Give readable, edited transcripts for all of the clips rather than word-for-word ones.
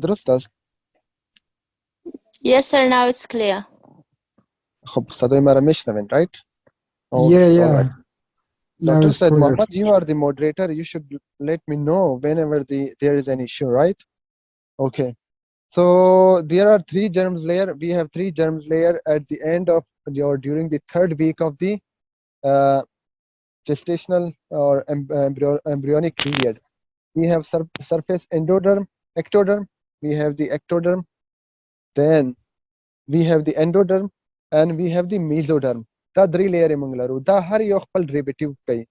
درست است. Yes, sir. Now it's clear. خب صدای مرا میشنوین right? Yeah, All right. now Dr. it's Said clear. Mohammed, you are the moderator. You should let me know whenever there is an issue, right? Okay. So there are three germs layer. We have three germs layer at the end of or during the third week of the uh, gestational or embryonic period. We have surface endoderm, ectoderm. We have the ectoderm. Then we have the endoderm and we have the mesoderm. دا درې لیرې موږ لرو. دا هر یو خپل ډریریټیو کوي.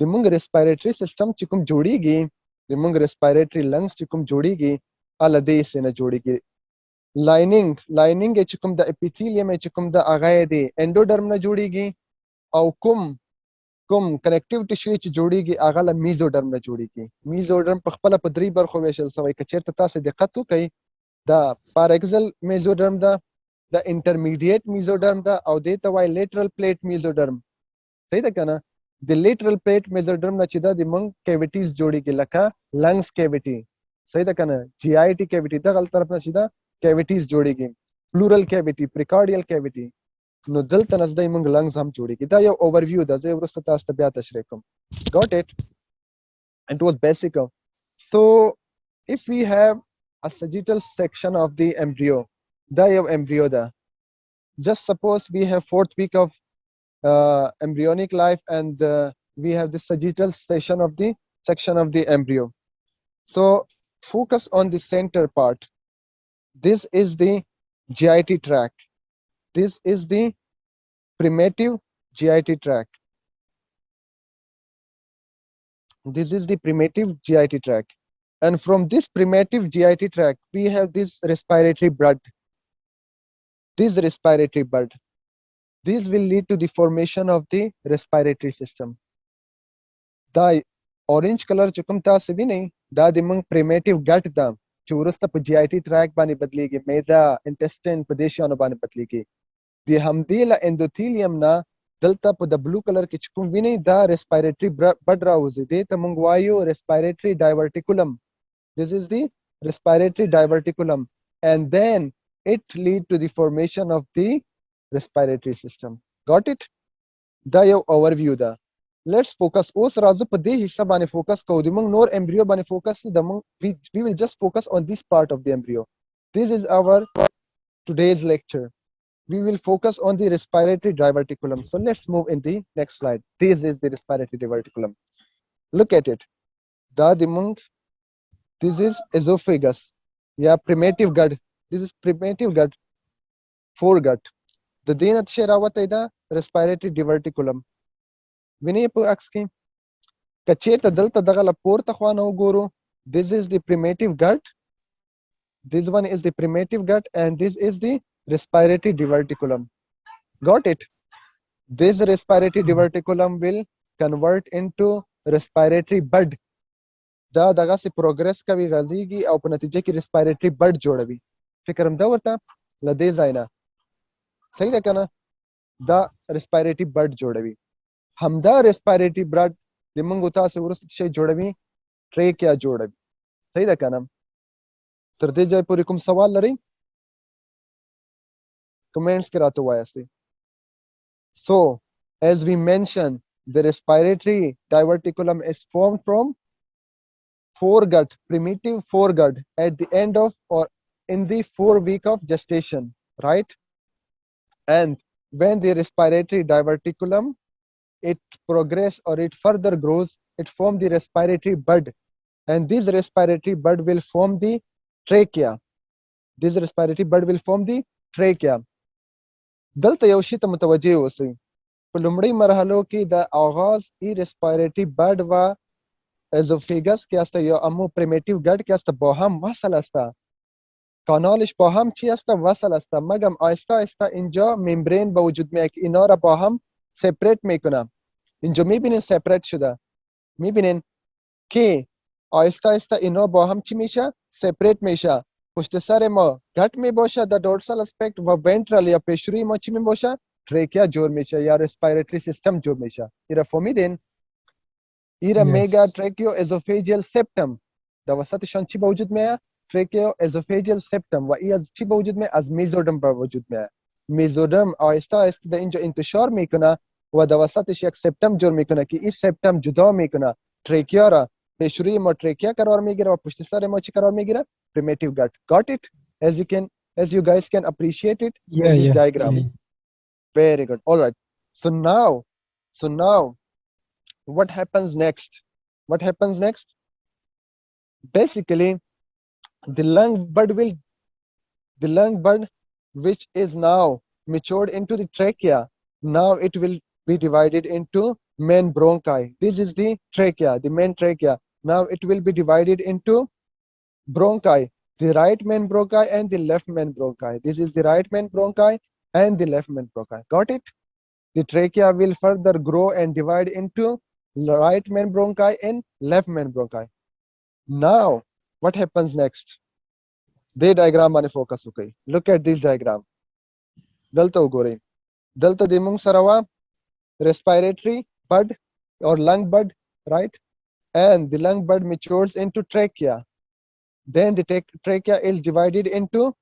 د موږ ریسپایریټري سیستم چې کوم جوړیږي، د موږ ریسپایریټري لنګز چې کوم جوړیږي، هله دې حصې نه جوړیږي. لایننګ یې چې کوم د اپیتیلیم یې چې کوم د هغه یې د انډوډرم نه جوړیږي، او کوم کنیکټیو ټیشو چې جوړیږي هغه له میزوډرم نه جوړیږي. میزوډرم په خپله په درې برخو ویشل سوی. که چېرته تاسو دقت وکئ، دا پاراکزل میزوډرم ده، د انټرمیډیټ میزوډرم ده، او دې ته وایي لیټرل پلیټ میزوډرم. صحیح ده که نه؟ د لیټرل پلیټ میزوډرم نه چې ده د موږ کیویټیز جوړیږي، لکه لنګز کیویټي. صحیح ده که نه؟ جی آی ټي کیویټي، دغه طرف نه چې ده کیویټیز جوړیږي. پلورل کیویټي، پریکارډیل کیویټي. نو دلته نزدې موږ لنګز هم جوړیږي. دا یو اوورویو ده. زه وروسته تاسو ته بیا تشریح کوم. Got it? It was basic. So if we have a sagittal section of the embryo, دا یو embryo ده. Just suppose we have fourth week of embryonic life and we have the sagittal section of the embryo. So focus on the center part. This is the GIT tract. This is the primitive GIT tract. This is the primitive GIT tract. And from this primitive GIT tract, we have this respiratory bud. This respiratory bud. This will lead to the formation of the respiratory system. دا orange color چې کوم تاسو وینئ، دا د موږ primitive gut ده چې وروسته په GIT tract باندې بدلیږي. معده، intestine په دې شیانو باندې بدلیږي. د همدې له اندوتیلیم نه دلته په د بلو کلر کې چې کوم وینئ، دا respiratory bud راوځي. دې ته موږ وایو respiratory diverticulum. This is the respiratory diverticulum, and then it lead to the formation of the respiratory system. Got it? دا یو overview ده. Let's focus. اوس راځو په دې حصہ باندې فوکس کوو. د موږ نور embryo باندې فوکس نه، د موږ we will just focus on this part of the embryo. This is our today's lecture. We will focus on the respiratory diverticulum. So let's move in the next slide. This is the respiratory diverticulum. Look at it. دا د موږ this is esophagus. Yeah, primitive gut. This is primitive gut, foregut. د دې نه څه راوتی ده respiratory diverticulum. وینئ په عکس کې؟ که چېرته دلته دغه له پورته خوا نه وګورو، this is the primitive gut. This one is the primitive gut and this is the respiratory diverticulum. Got it? This respiratory diverticulum will convert into respiratory bud. دا دغه سي پروګرس کوي، غځیږي او په نتیجه کې respiratory bud جوړوي. فکر همدا ورته له دې ځای نه. صحیح ده که نه؟ دا respiratory bud جوړوي. همدا respiratory bud د موږ تاسو وروسته شی جوړوي، ټریکیا جوړوي. صحیح ده که نه؟ تر دې ځای پورې کوم سوال لرئ؟ کمنټس کې راته ووایاستئ. So as we mentioned, the respiratory diverticulum is formed from foregut, primitive foregut at the end of or in the 4th week of gestation, right? And when the respiratory diverticulum it progress or it further grows, it forms the respiratory bud, and this respiratory bud will form the trachea. This respiratory bud will form the trachea. دلته یو شی ته متوجه اوسئ. په لومړۍ مرحلو کې د آغاز ای respiratory bud و esophagus که است یا اما primitive gut که است با هم وصل است. کانالش با هم چی است؟ وصل است. مگم آهسته آهسته اینجا ممبرین به وجود میاد که اینا را با هم سپریت میکنه. اینجا میبینین سپریت شده. میبینین که آهسته آهسته اینا با هم چی میشه؟ سپریت میشه. پشت سر ما گٹ میباشه، در دورسال اسپکت و ونترال یا پیشروی ما چی میباشه؟ تریکیا جور میشه یا ریسپیریتری سیستم جور میشه. ایرا فهمیدین؟ ایرا میگا تریکیو ازوفیجیل سپتم. در وسطشان چی به وجود میاد؟ ट्रेकियो oesophageal septum و ای از چی به وجود میاد؟ از میزودرم به وجود میاد. میزودرم آهسته آهسته در اینجا انتشار میکنه و در وسطش یک سپتم جور میکنه که این سپتم جدا میکنه تریکیا را. پیش روی ما تریکیا قرار میگیره و پشت سر ما چی قرار میگیره؟ primitive gut. Got it? as you can as you guys can appreciate it in Yeah, this yeah, diagram. yeah. Very good. All right. So now what happens next? What happens next? Basically, the lung bud which is now matured into the trachea, now it will be divided into main bronchi. This is the trachea, the main trachea. Now it will be divided into bronchi, the right main bronchi and the left main bronchi. This is the right main bronchi and the left main bronchi. Got it? The trachea will further grow and divide into right main bronchi and left main bronchi. Now, what happens next? The diagram باندې focus وکړئ. Look at this diagram. دلته وګورئ. دلته د موږ سره وا respiratory bud or lung bud, right? And the lung bud matures into trachea. Then the trachea is divided into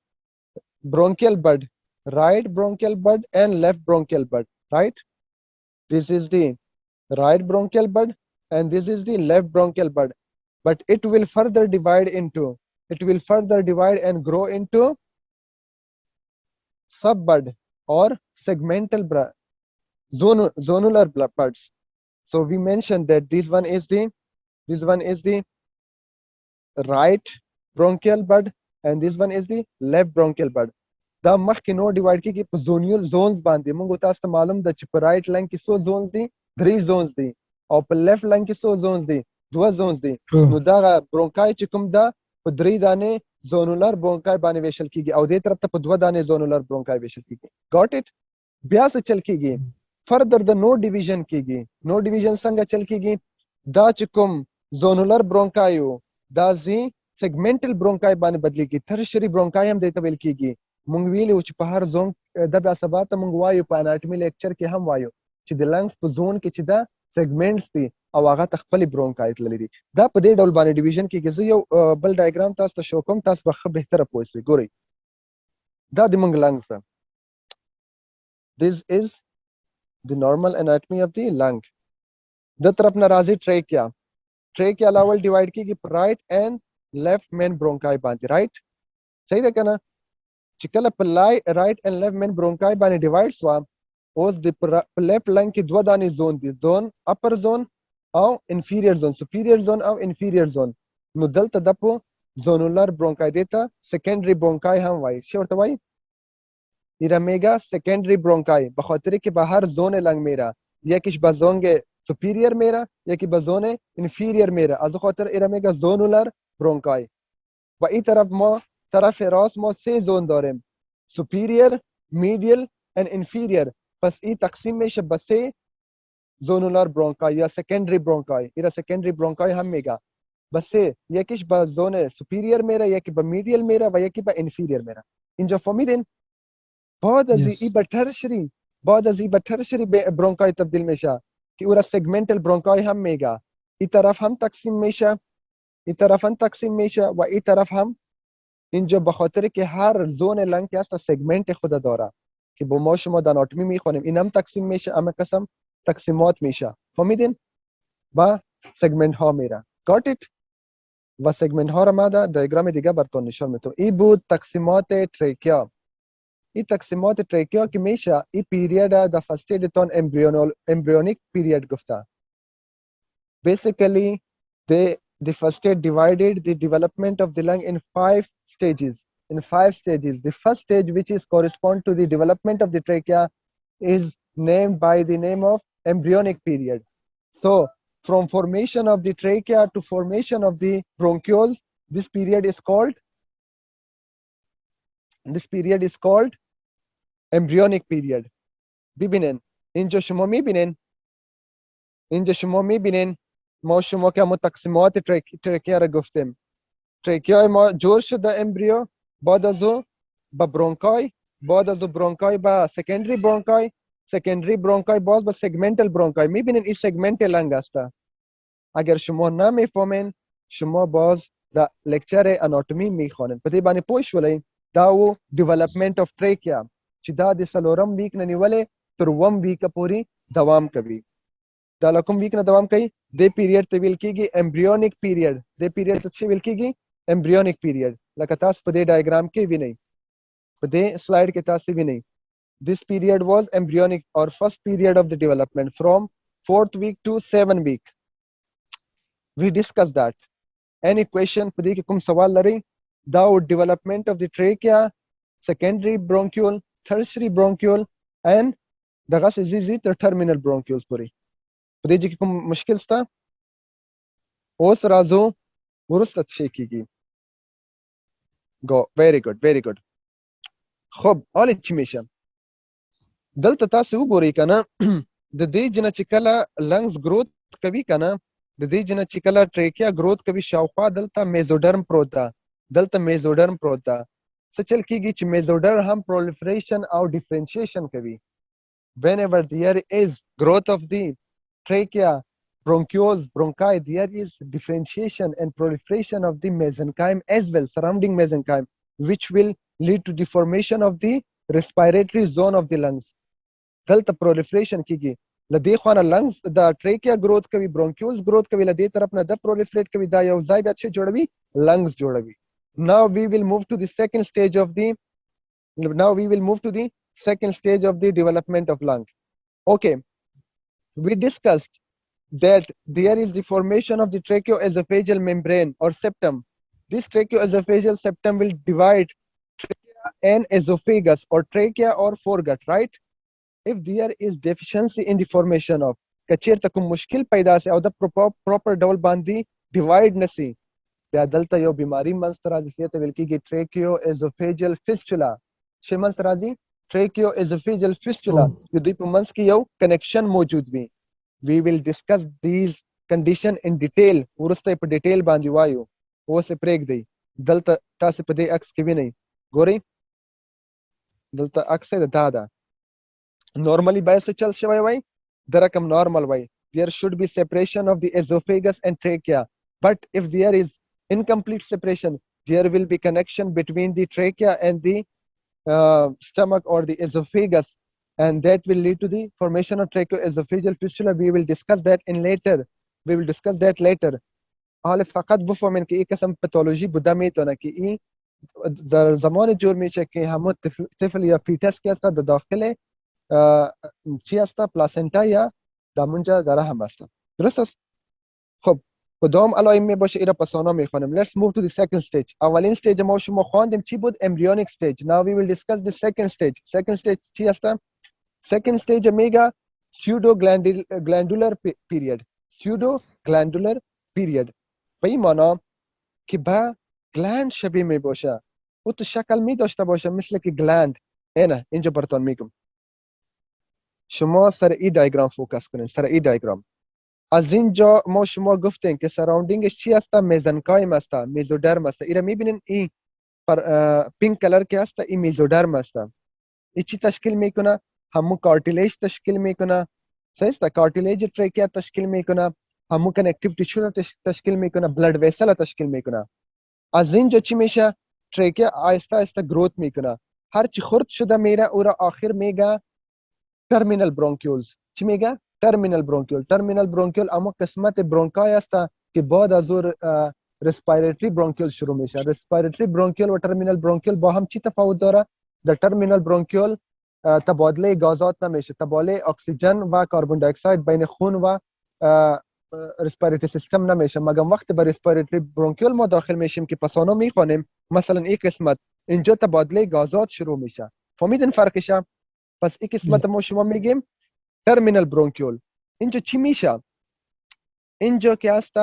bronchial bud, right bronchial bud and left bronchial bud, right? This is the right bronchial bud and this is the left bronchial bud. But it will further divide and grow into subbud or segmental zonular buds. So we mentioned that this one is the right bronchial bud and this one is the left bronchial bud. دا مخکې نو ډیوایډ کیږي په زونیول زونز باندې. موږ تاسو ته معلوم ده چې په رائټ لنګ کې څو زونز دي؟ 3 زونز دي او په لیفت لنګ کې څو زونز دي؟ 2 زونز دي. نو True. دا برونکای چې کوم ده په 3 دانې زونولر برونکای باندې ویشل کیږي او دې طرف ته په 2 دانې زونولر برونکای ویشل کیږي. ګاټ اټ؟ بیا څه چل کیږي؟ فردر د نو ډیویژن کیږي. نو ډیویژن څنګه چل کیږي؟ دا چې کوم زونولر برونکایو دا زی سیگمنټل برونکای باندې بدلیږي. ترشری برونکای هم دې ته ویل کیږي. مونږ ویلو چې په هر زون د بیا سبا ته مونږ وایو په اناټومي لیکچر کې هم وایو چې د لنګز په زون کې چې دا سیگمنټس دي او هغه ته خپل برونکایت لري. دا په دې ډول باندې ډیویژن کې زه یو بل ډایګرام تاسو ته شو کوم، تاسو به ښه بهتره پوه شئ. ګورئ دا د مونږ لنګز ده. This is the normal anatomy of the lung. د طرف نه راځي ټریکیا. ټریکیا لاول ډیوایډ کیږي په رائټ اینڈ لیفٹ مین برونکای باندې. رائټ صحیح ده کنه؟ چې کله په رائټ اینڈ لیفٹ مین برونکای باندې ډیوایډ سوا، اوس د لیفٹ لنګ کې دوه دانې زون دي، زون اپر زون او انفیریئر زون، سپیریئر زون او انفیریئر زون. نو دلته د په زونولر برونکای دیتا سیکنډري برونکای هم وایي. څه ورته وایي؟ era mega secondary bronchi به خاطر که به هر زون لنگ میره، یکیش به زونگ superior میره یکی به زون inferior میره، از خاطر era mega zonular bronchi. و این طرف راست ما سه زون داریم، superior medial and inferior. پس این تقسیم میشه به سه zonular bronchi یا secondary bronchi. era secondary bronchi هم میگه بس یکیش به زون superior میره، یکی به medial میره و یکی به inferior میره. اینجا فهمیدین؟ بعد از این به ترشری برونکای تبدیل میشه که او را سگمنتل برونکای هم میگه. این طرف هم تقسیم میشه، این طرف هم تقسیم میشه و این طرف هم. اینجا به خاطر که هر زون لنگ که هست سگمنت خود داره که با ما شما در اناتومی میخونیم، این هم تقسیم میشه، اما قسم تقسیمات میشه. فهمیدین؟ و سگمنت ها میره. گات ایت؟ و سگمنت ها را ما در دیاگرام دیگه براتون نشون میدم. این بود تقسیمات تریکیا. این تقسیمات تریکیا که میشه این پیریود د فاستید تون embryonic period گفته. Basically the fasted divided the development of the lung in 5 stages. The first stage, which is correspond to the development of the trachea, is named by the name of embryonic period. So from formation of the trachea to formation of the bronchioles, this period is called embryonic period. ببینن اینجا شما میبینین ما شما که ما تقسیمات تریکیا را گفتیم. تریکیا ما جور شده امبریو، بعد از او به برونکای، بعد از او برونکای به سکندری برونکای باز به سگمنتل برونکای. میبینین این سگمنت لنگ است. اگر شما نمیفهمین شما باز دا لیکچر اناتومي میخوانن په دې باندې پوه شولئ دا و ډیولپمنٹ اف ټریکیا چې دا د څلورم ویک نه نیولې تر اووم ویکه پورې دوام کوي دا له کوم ویک نه دوام کوي دې پیریډ ته ویل کېږي ایمبریونیک پیریډ دې پیریډ ته څه ویل کېږي ایمبریونیک پیریډ لکه تاسو په دې ډایګرام کې وینئ په دې سلایډ کې تاسو وینئ this period was embryonic or first period of the development from 4th week to 7th week we discussed that any question په دې کې کوم سوال لرئ دا development of the trachea secondary bronchiole tertiary bronchiole and دغه څه زی تر terminal bronchioles پورې په دې کې کوم مشکل شته اوس راځو ورسته څه کیږي go very good خب حال چې میشه دلته تاسو وګورئ کنه د دې جن چې کله لنګز گروث کوي کنه د دې جن چې کله ټریکیا گروث کوي شاوخوا دلته میزوډرم پروت ده دلته میزوډرم پروت ده څه چل کیږي چې میزوډرم هم proliferation او differentiation کوي whenever there is growth of the trachea bronchioles bronchi there is differentiation and proliferation of the mesenchyme as well surrounding mesenchyme which will lead to deformation of the respiratory zone of the lungs دلته proliferation کیږي لدې خوانه lungs د trachea growth کوي bronchioles growth کوي لدې طرف نه د proliferate کوي دا یو ځای بیا څه جوړوي lungs جوړوي now we will move to the second stage of the development of lung okay we discussed that there is the formation of the tracheoesophageal membrane or septum this tracheoesophageal septum will divide trachea and esophagus or trachea or foregut right if there is deficiency in the formation of کچیرته کوم مشکل پیدا سي او د پراپر ډول باندې ډیوایډ نسی بیا دلته یو بیماری منځته راځي چې ته ویل کېږي tracheoesophageal fistula چې منځته راځي tracheoesophageal fistula چې دوی په منځ کې یو کنیکشن موجود وي we will discuss these condition in detail ورسته په ډیټیل باندې وایو اوس پرېږدئ دلته تاسو په دې عکس کې وینئ ګورئ دلته عکس دا ده normally باید څه چل شوی وای د رقم normal وای there should be separation of the esophagus and trachea but if there is incomplete separation there will be connection between the trachea and the stomach or the esophagus and that will lead to the formation of tracheoesophageal fistula we will discuss that later حال فقط بفهمین که این قسم پاتولوژی بوده میتونه که این در زمان جور میشه که همون طفل یا فیتس که هست در داخل چی هست پلاسنتا یا دامونجا در هم هست درست است خب کدام علائم می باشه ایرا پسانا میخوانم let's move to the second stage اولین استیج ما شما خواندیم چی بود embryonic stage now we will discuss the second stage چی هست second stage میگه pseudo glandular به این معنا که با گلند شبیه می باشه او تو شکل می داشته باشه مثل که گلند اینه اینجا براتون میگم شما سر این دیاگرام فوکس کنین سر این دیاگرام از اینجا ما شما گفتین که سراوندینگش چی هست میزنکایم هست میزودرم هست ایره میبینین این پینک کلر که هست این میزودرم هست این چی تشکیل میکنه همون کارتیلیج تشکیل میکنه صحیح است کارتیلیج تریکیا تشکیل میکنه همون کنکتیو tissue رو تشکیل میکنه بلد ویسل تشکیل میکنه از اینجا چی میشه تریکیا آهسته آهسته گروث میکنه هر چی خرد شده میره او را آخر میگه terminal bronchioles چی میگه terminal bronchiole اما قسمت برونکای است که بعد از اون respiratory bronchiole شروع میشه respiratory bronchiole و terminal bronchiole با هم چی تفاوت داره در terminal bronchiole تبادله گازات نمیشه تبادله اکسیژن و کاربن دی اکساید بین خون و respiratory system نمیشه مگر وقتی به respiratory bronchiole ما داخل میشیم که پسانو میخوانیم مثلا این قسمت اینجا تبادله گازات شروع میشه فهمیدین فرقش پس این قسمت ما شما میگیم terminal bronchiole اینجا چی میشه اینجا که هست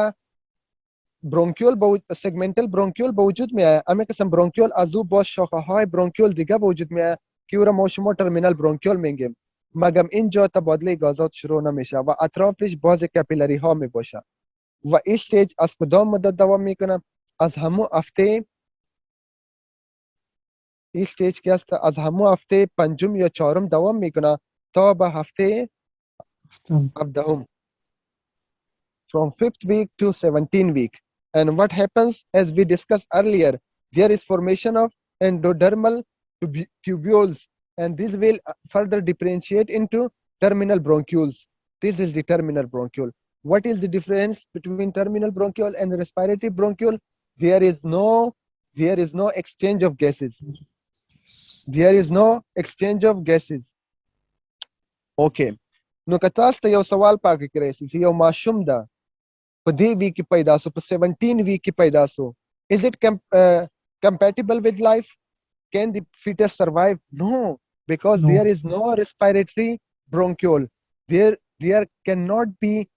برونکیول سگمنتال برونکیول به وجود میاد اما قسم برونکیول از او با شاخه های برونکیول دیگه به وجود میاد که او را ما شما ترمینال برونکیول میگیم مگم اینجا تبادله گازات شروع نمیشه و اطرافش باز کپیلری ها میباشه و این استیج از کدام مدت دوام میکنه از همون هفته این استیج که است از همون هفته پنجم یا چهارم دوام میکنه تا به هفته 17 from 5th week to 17th week And what happens, as we discussed earlier, there is formation of endodermal tubules, and this will further differentiate into terminal bronchioles. This is the terminal bronchiole. What is the difference between terminal bronchiole and respiratory bronchiole? There is no there is no exchange of gases. There is no exchange of gases. Okay. نو که تاسو ته یو سوال پاکه کې راشي چې یو ماشوم ده په دې ویک کې پیدا سو په 17 ویک کې پیدا سو is it compatible with life? Can the fetus survive? No, because there No. is no respiratory bronchiole. There cannot be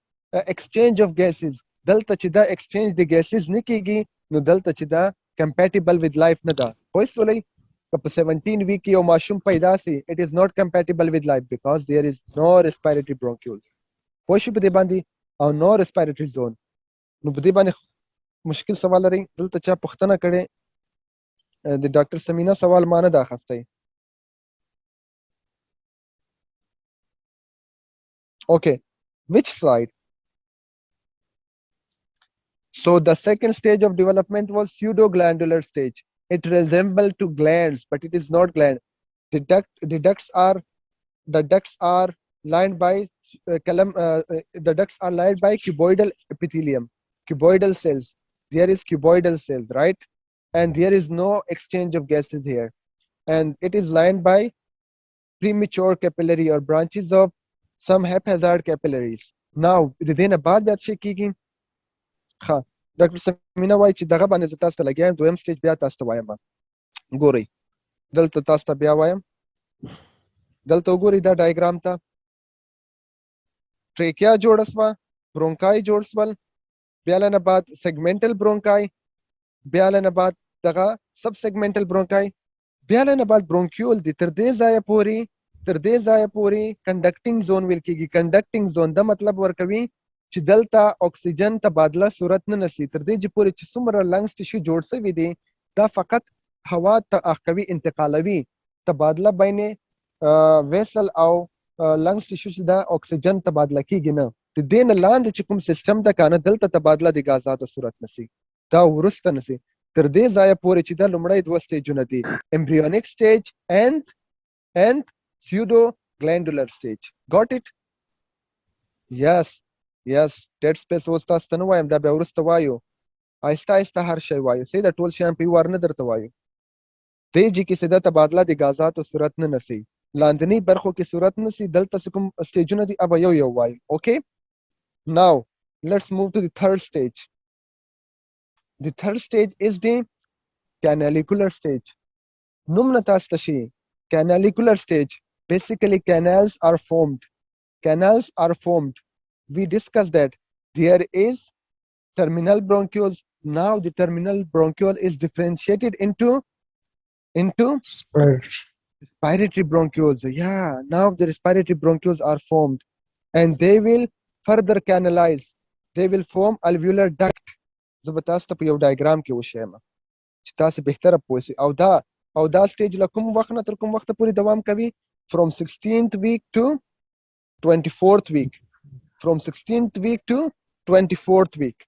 exchange of gases. دلته چې دا exchange د gases نه کیږي نو دلته چې دا compatible with life نه ده. پوه شولئ؟ که په 17 week کې یو ماشوم پیدا سي it is not compatible with life because there is no respiratory bronchioles. پوه شئ په دې باندې او no respiratory zone. نو په دې باندې مشکل سوال لرئ؟ دلته چا پوښتنه کړې د ډاکټر سمینا سوال ما نه دا اخستی. Okay, which slide? So the second stage of development was pseudoglandular stage. It resembled to glands, but it is not gland. The ducts are lined by cuboidal epithelium, cuboidal cells. There is cuboidal cells, right? And there is no exchange of gases here. And it is lined by premature capillary or branches of some haphazard capillaries. Now, within a بعد بیا څه کیږي؟ ها ډاکټر سمینا وایي چې دغه باندې زه تاسو ته لګیا یم دویم سټیج بیا تاسو ته وایم. ګورئ دلته تاسو ته بیا وایم، دلته وګورئ دا ډایګرام ته ټریکیا جوړه سوه، برونکای جوړ سول، بیا لنه بعد سیګمنټل برونکای، بیا لنه بعد دغه سب سیګمنټل برونکای، بیا لنه بعد برونکیول دي. تر دې ځایه پورې کنډکټینګ زون ویل کیږي. کنډکټینګ زون دا مطلب ورکوي چې دلته اکسیجن تبادله صورت نه نسی. تر دې پورې چې څومره لنګز ټیشو جوړ شوی دی دا فقط هوا کوي، انتقالوي. تبادله بین ویسل او لنګز ټیشو چې دا اکسیجن تبادله کیږي نه. د دې نه لاندې چې کوم سیستم ده کنه دلته تبادله د غازاتو صورت نسی، دا ورسته نسی. تر دې ځایه پورې چې دا لومړی دوه سټیجونه دي، امبریونیک سټیج and pseudo glandular stage. Got it? Yes. Dead space اوس تاسو ته نه وایم، دا بیا وروسته وایو، آهسته آهسته هر شی وایو. صحیح ده، ټول شیان په یو وار نه درته وایو. دې جي کې سیده تبادله د غازاتو صورت نه نسی، لاندنی برخو کې صورت نسی. دلته کوم سټیجونه دي اب یو وایو. Okay, now let's move to the third stage. The third stage is the canalicular stage. نوم نه تاسو ته شي canalicular stage. Basically canals are formed. We discussed that there is terminal bronchioles. Now the terminal bronchiole is differentiated into respiratory bronchioles. Yeah, now the respiratory bronchioles are formed and they will further canalize. They will form alveolar duct. زه به تاسو ته په یو ډایګرام کې وښیم چې تاسو بهتره پوه شئ. او دا سټیج له کوم وخت نه تر کوم وخت پورې دوام کوي؟ from 16th week to 24th week. From 16th week to 24th week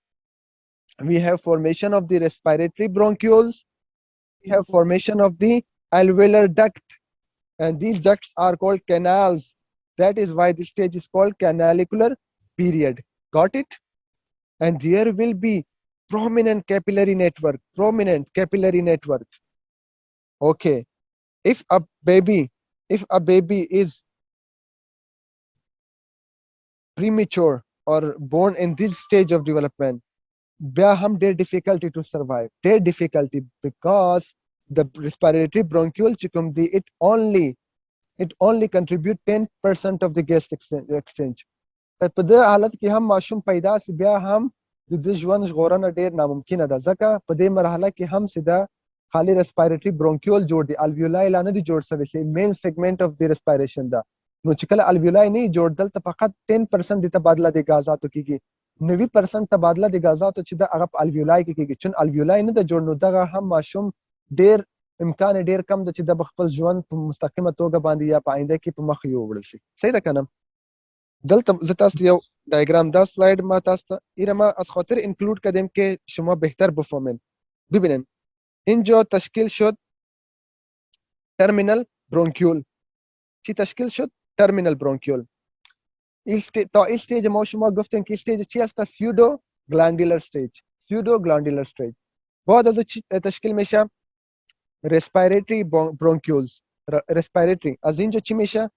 we have formation of the respiratory bronchioles. We have formation of the alveolar duct, and these ducts are called canals. That is why this stage is called canalicular period. Got it? And there will be prominent capillary network. Okay, if a baby is premature or born in this stage of development, bia hum their difficulty to survive, their difficulty, because the respiratory bronchiole chikum di it only contribute 10% of the gas exchange. په دې حالت کې هم ماشوم پیدا سي بیا هم د دې ژوند ژغورنه ډیر ناممکنه ده، ځکه په دې مرحله کې هم سیده خالی respiratory bronchiole جوړ دي، الویولای لا نه دي جوړ شوي چې مین سیګمنټ اف دی respiration ده. نو چې کله الویولای نه جوړ دلته فقط 10% د تبادله د غازاتو کیږي، 90% تبادله د غازاتو چې د هغه په الویولای کې کیږي. چون الویولای نه د جوړ نو دغه هم ماشوم ډیر امکان ډیر کم ده چې د خپل ژوند په مستقیمه توګه باندې یا په آینده کې په مخ یو وړل شي. صحیح ده کنه؟ دلته زه تاسو ته یو ډایګرام دا سلاید ما تاسو ته ایره ما از خاطر اینکلود کردیم که شما بهتر بفهمین. ببینین اینجا تشکیل شد ترمینال برونکیول. چی تشکیل شد؟ ترمینال برونکیول. تا این استیج ما شما گفتیم که استیج چی هست؟ سیودو گلاندولار استیج. سیودو گلاندولار استیج. بعد از چی تشکیل میشه؟ رسپیریتری برونکیولز. رسپیریتری از اینجا چی میشه؟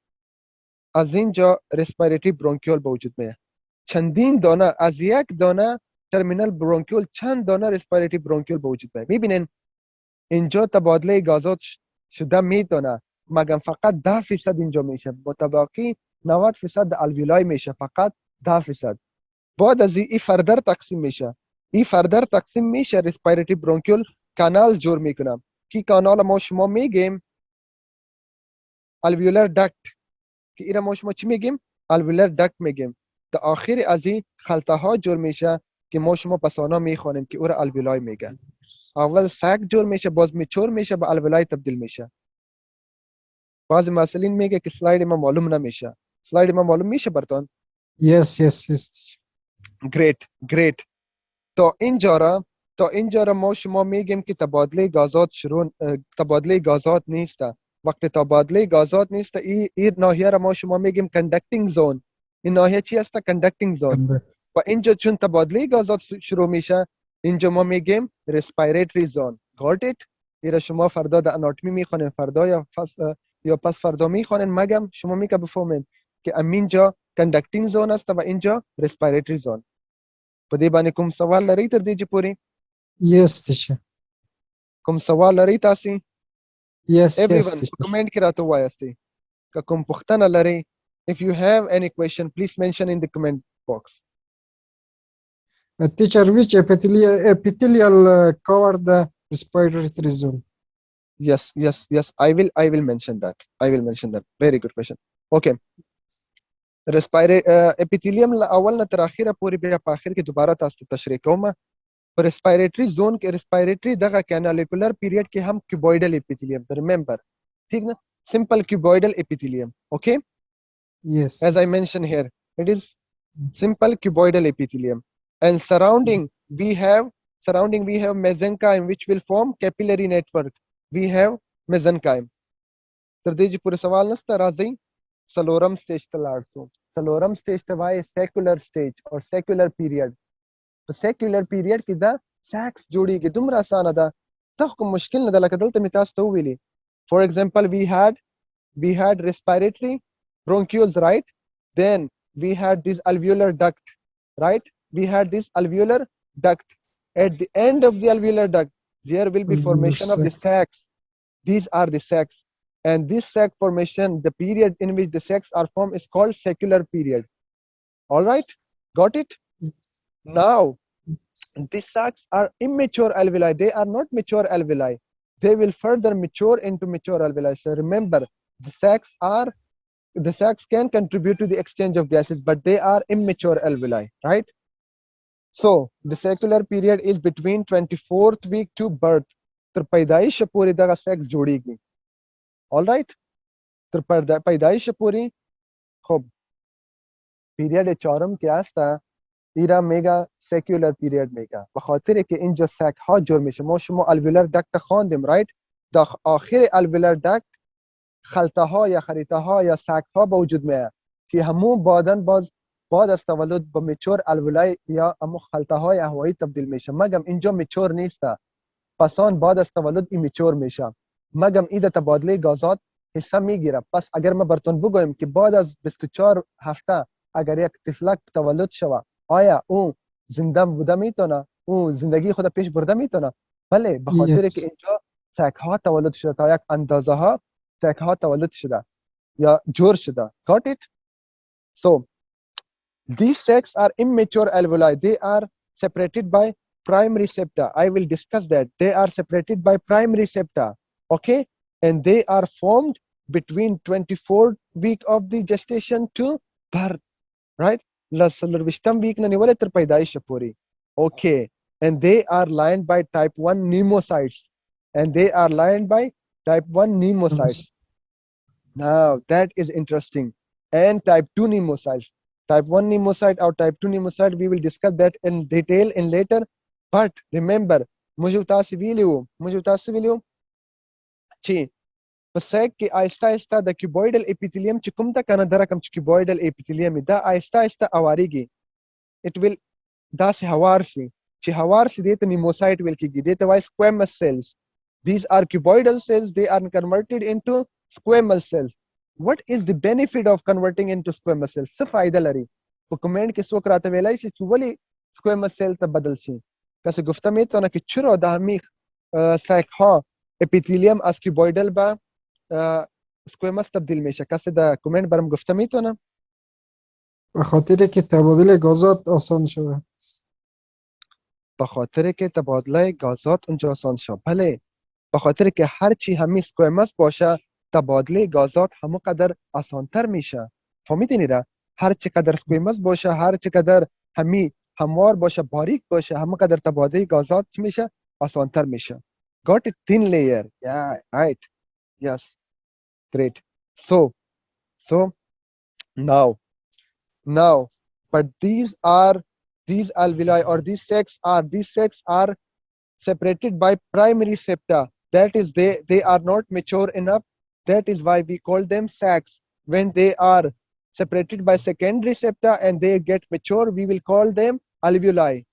از اینجا رسپیریتری برونکیول به وجود میاد. چندین دانه از یک دانه ترمینال برونکیول چند دانه رسپیریتری برونکیول به وجود میاد. میبینین اینجا تبادله گازات شده میتونه، مگر فقط 10% اینجا میشه، متباقی 90% الویولای میشه، فقط 10%. بعد از این فردر تقسیم میشه. این فردر تقسیم میشه رسپیریتری برونکیول کانال جور میکنم. کی کانال ما شما میگیم الویولر دکت، که اینا ما شما چی میگیم؟ الویولر دکت میگیم. تا آخر از این خلطه ها جور میشه که ما شما پسانا میخوانیم که او را الویولای میگن. اول سگ جور میشه، باز میچور میشه، به الویولای تبدیل میشه. بعض مسئولین میگه که سلاید ما معلوم نمیشه. سلاید ما معلوم میشه برتون؟ Yes. گریت گریت. تا اینجا را ما شما میگیم که تبادله گازات تبادله گازات نیست. وقتی تبادله گازات نیست، این ناحیه را ما شما میگیم کندکتینگ زون. این ناحیه چی هست؟ کندکتینگ زون. و اینجا چون تبادله گازات شروع میشه، اینجا ما میگیم رسپیریتری زون. گات ایت؟ این شما فردا در اناتومی میخوانین، فردا یا پس فردا میخوانین، مگم شما میگه بفهمین که امینجا کندکتینگ زون است و اینجا رسپیریتری زون. په دې باندې کوم سوال لرئ تر دې چې پورې؟ Yes, teacher. کوم سوال لرئ تاسې؟ Yes, everyone په teacher. کمنټ کې راته ووایاستئ که کوم پوښتنه لرئ. if you have any question please mention in the comment box. Teacher, which epithelial cover the respiratory zone? yes I will mention that. Very good question. Okay. epithelium له اول نه تر اخره پورې بیا په اخر کې دوباره تاسو ته تشریح کوم. په ریسپیریټری زون کې ریسپیریټری دغه کینالیکولر پیریډ کې هم کیوبویډل اپیثیلیوم ریمember ٹھیک نه؟ simple cuboidal epithelium. Okay, Yes. as I mentioned here, it is simple cuboidal epithelium, and surrounding we have mesenchyme which will form capillary network. We have mesenchyme. تر دې چې پورې سوال نشته، راځئ څلورم سټیج ته لاړ شو. څلورم سټیج ته وایي سیکولر سټیج او سیکولر پیریډ. په سیکولر پیریډ کې دا ساکس جوړیږي. دومره اسانه ده، ته کوم مشکل نه ده. لکه دلته مې تاسو ته وویلي for example we had respiratory bronchioles, right? Then we had this alveolar duct, right? We had this alveolar duct. At the end of the alveolar duct there will be formation of the sacs. These are the sacs, and this sac formation, the period in which the sacs are formed, is called secular period. All right, got it? Now these sacs are immature alveoli. They are not mature alveoli. They will further mature into mature alveoli. So remember, the sacs can contribute to the exchange of gases, but they are immature alveoli, right? So the secular period is between 24th week to birth. تر پیدایش پورې دغه سیکس جوړیږي. all right, تر پیدایش پورې. خب پیریډ چهارم که هست ایرا میگا سیکولر پیریड میگا، به خاطر که اینجا سک ها جور میشه. ما شما الویلر دکت خواندیم، رایت؟ در آخر الویلر دکت خلطه ها یا خریطه ها یا سک ها به وجود میاد که همون بعد از تولد به میچور الویلای یا همون خلطه های هوایی تبدیل میشه. مگم اینجا میچور نیست، پس آن بعد از تولد این میچور میشه، مگم این تبادله گازات حصه میگیره. پس اگر ما براتون بگویم که بعد از 24 هفته اگر یک طفلک تولد شود، آیا او زنده بوده میتونه؟ او زندگی خود پیش برده میتونه؟ بله، به خاطر که اینجا سک ها تولد شده، تا یک اندازه ها سک ها تولد شده یا جور شده. Got it? So these sacs are immature alveoli. They are separated by primary septa. I will discuss that. They are separated by primary septa. Okay, and they are formed between 24th week of the gestation to birth, right? لسلورویشتم ویک نه نیولې تر پیدایش پورې. Okay, and they are lined by type 1 pneumocytes. Now that is interesting. And type 2 pneumocytes. type 1 pneumocyte or type 2 pneumocyte. We will discuss that in detail in later. But remember, मुझे उतास ویلیو چې په سیک کې آهسته آهسته د کیوبویډل اپیثیلیم چې کوم ته کنه درکم چې کیوبویډل اپیثیلیم دا آهسته آهسته اواریږي. it will داسې هوار شي چې هوار شي دې ته نیموسایت ویل کېږي. دې ته وایي squamous cells. These are cuboidal cells. They are converted into squamous cells. What is the benefit of converting into squamous cells? څه فایده لري؟ په کمنټ کې څوک راته ویلای شي چې ولې squamous cell ته بدل شي؟ کسی گفته میتونه که چرا در همین سیک ها اپیثیلیم از کیوبویدل به سکویمس تبدیل میشه؟ کسی در کامنت برام گفته میتونه؟ به خاطر که تبادل گازات آسان شود. به خاطر که تبادله گازات اونجا آسان شد. بله، به خاطر که هر چی همین سکویمس باشه تبادله گازات همون قدر آسانتر میشه. فهمیدین را؟ هر چقدر سکویمس باشه، هر چقدر همین هموار باشه، باریک باشه، همون قدر تبادله گازات چی میشه؟ آسانتر میشه. Got it? Thin layer. Yeah, right. Yes. Great. So now, but these alveoli or these sacs are separated by primary septa. That is, they are not mature enough. That is why we call them sacs. When they are separated by secondary septa and they get mature, we will call them alveoli.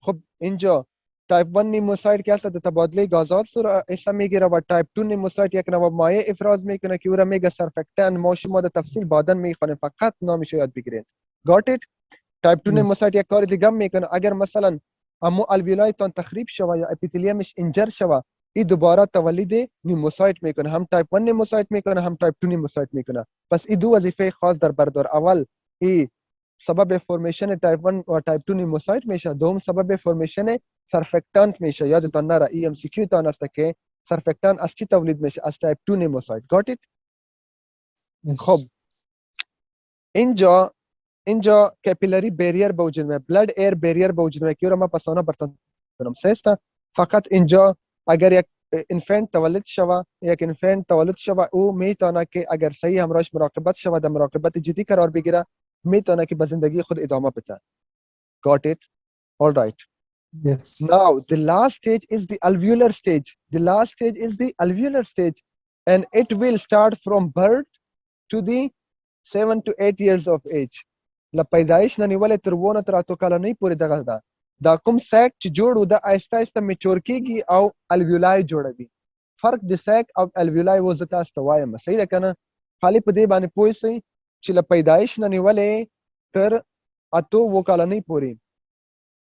خب اینجا تایپ 1 نیموسایت که هست تبادله گازات رو حصه میگیره و تایپ 2 نیموسایت یک نوع مایع افراز میکنه که او را میگه سرفکتن. ما شما در تفصیل بعدا میخوانیم، فقط نامش یاد بگیرید. Got it? تایپ 2 نیموسایت یک کار دیگه میکنه. اگر مثلا امو الویولای تان تخریب شوه یا اپیثیلیمش انجر شوه، این دوباره تولید نیموسایت میکنه. هم تایپ 1 نیموسایت میکنه، هم تایپ 2 نیموسایت میکنه. پس این دو وظیفه خاص در بردار. اول این سبب فرمیشن تایپ 1 و تایپ 2 نیموسایت میشه. دوم سبب فرمیشن سرفکتانت میشه. یادتان نره ای ام سی کیو تان است که سرفکتان از چی تولید میشه؟ از تایپ 2 نیموسایت. Got it? خب اینجا کپیلری بریر به وجود میاد، بلد ایر بریر به وجود میاد که رو ما پسانه براتون کنم. سیستا فقط اینجا اگر یک انفنت تولد شوه او میتونه که اگر صحیح همراهش مراقبت شوه، در مراقبت جدی قرار بگیره، میتونه که به زندگی خود ادامه بده. Got it? All right. Yes. Now the last stage is the alveolar stage. And it will start from birth to the 7 to 8 years of age. له پیدایش نه نیولې تر 1 تر 8 کلنۍ پورې دغه ده. دا کوم سیک چې جوړ و د آهسته آهسته میچور کیږي او الویولای جوړوي. فرق د سیک او الویولای و زه تاسو ته وایم، صحیح ده که نه؟ خالي په دې باندې پوه شئ چې له پیدایش نه نیولې تر 8 کلنۍ پورې.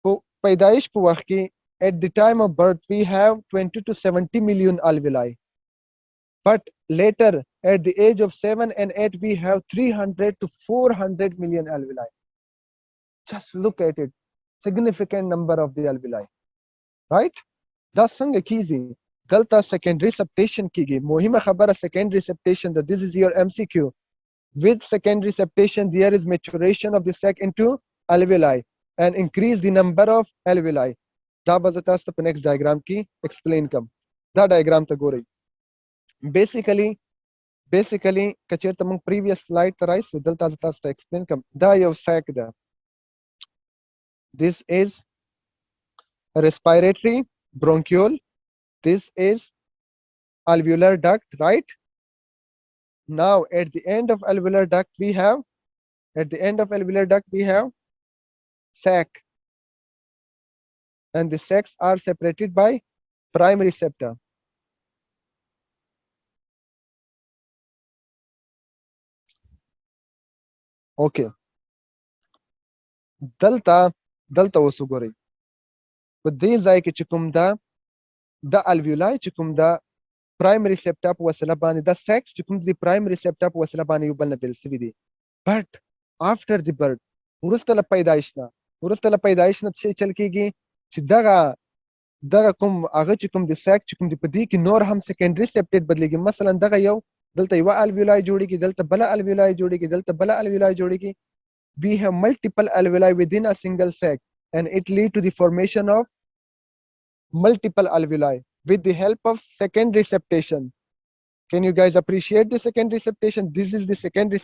په پیدایش په وخت کې at the time of birth we have 20 to 70 million alveoli. But later, at the age of 7 and 8, we have 300 to 400 million alveoli. Just look at it. Significant number of the alveoli. Right? That's څنګه کیږي؟ دلته secondary septation کیږي. مهمه خبره secondary septation that this is your MCQ. With secondary septation, there is maturation of the sac into alveoli and increase the number of alveoli. دا به زه تاسو ته په next diagram کې explain کوم. دا diagram ته ګورئ. Basically کچېرته موږ previous slide ته راشو، دلته زه تاسو ته explain کوم. دا یو sac ده. This is respiratory bronchiole. This is alveolar duct, right? Now at the end of alveolar duct we have sac, and the sacs are separated by primary septa. Okay. دلته اوس وګورئ. په دې ځای کې چې کوم ده د الویولای چې کوم ده پرایمري سپټا په وسیله باندې د سیکس چې کوم د پرایمري سپټا په وسیله باندې یو بل نه بیل شوي دي. بټ آفټر د برت وروسته له پیدایش نه څه چل کېږي چې دغه کوم هغه چې کوم د سیک چې کوم د په دې کې نور هم سیکنډري سپټیټ بدلېږي. مثلا دغه یو دلته یوه الویولای جوړېږي، دلته بله الویولای جوړېږي، دلته بله الویولای جوړېږي. We have multiple alveoli within a single sac, and it leads to the formation of multiple alveoli with the help of secondary septation. Can you guys appreciate the secondary septation? This is the secondary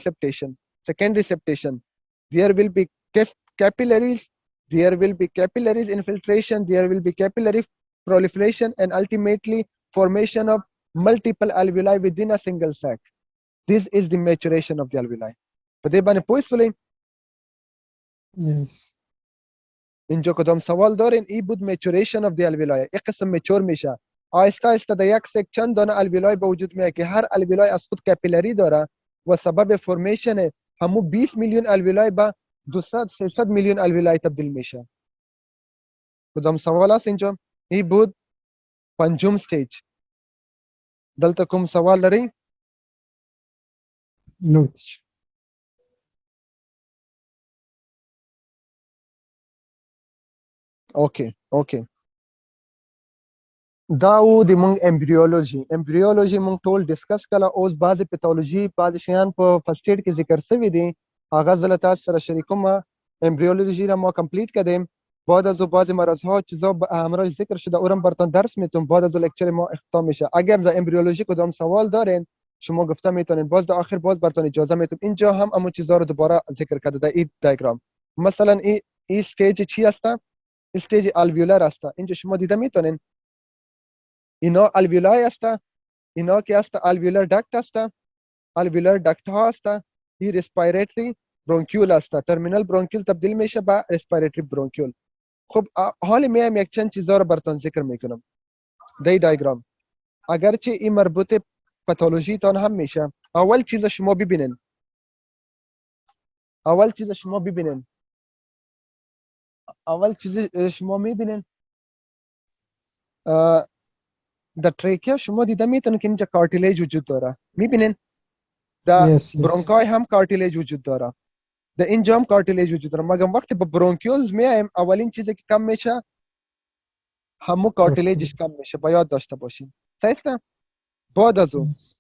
septation. secondary septation. There will be capillaries. There will be capillaries infiltration. There will be capillary proliferation, and ultimately formation of multiple alveoli within a single sac. This is the maturation of the alveoli. په دې باندې پوه شولئ؟ Yes. اینجا کدام سوال دارین؟ این بود maturation of the alveoli. این قسم میچور میشه. آهسته آهسته در یک سک چند دانه الویولای به وجود میاد که هر الویولای از خود کپیلری داره و سبب فرمیشن همو 20 میلیون الویولای به 200 300 میلیون الویولای تبدیل میشه. کدام سوال است اینجا؟ این بود پنجم سټیج. دلته کوم سوال لرئ؟ No, teacher. اوکې دا و د مونږ امبریولوژي مونږ ټول ډسکس کړه. اوس بعضې پیتالوژي بعضې شیان په فرسټ ایډ کې ذکر شوي دي، هغه زه له تاسو سره شریکوم. امبریولوژی را ما کمپلیت کردیم. بعد از بعضی مرزها چیزا همراهش ذکر شده اونم براتون درس میتونم. بعد از لکچر ما اختتام میشه. اگر در امبریولوژی کدام سوال دارین شما گفته میتونین. باز در آخر باز براتون اجازه میتونم اینجا هم اما چیزا رو دوباره ذکر کرده در این دیاگرام. مثلا این استیج چی است؟ استیج الویولر است. اینجا شما دیده میتونین اینا الویولای است. اینا که است الویولر دکت است. الویولر دکت ها است. این ریسپیریتری برونکیول است. ترمینال برونکیول تبدیل میشه به ریسپیریتری برونکیول. خب حالا میایم یک چند چیزا رو براتون ذکر میکنم. دی دیاگرام اگرچه این مربوط پاتولوژی تان هم میشه. اول چیز شما ببینین میبینین در تریکیا شما دیده میتونین که اینجا کارتیلیج وجود داره. میبینین در Yes, yes. برونکای هم کارتیلیج وجود داره. در اینجا هم کارتیلیج وجود داره. مگم وقتی به برونکیولز میایم اولین چیزی که کم میشه همو کارتیلیجش کم میشه. باید داشته باشین. صحیح؟ بعد از اون Yes.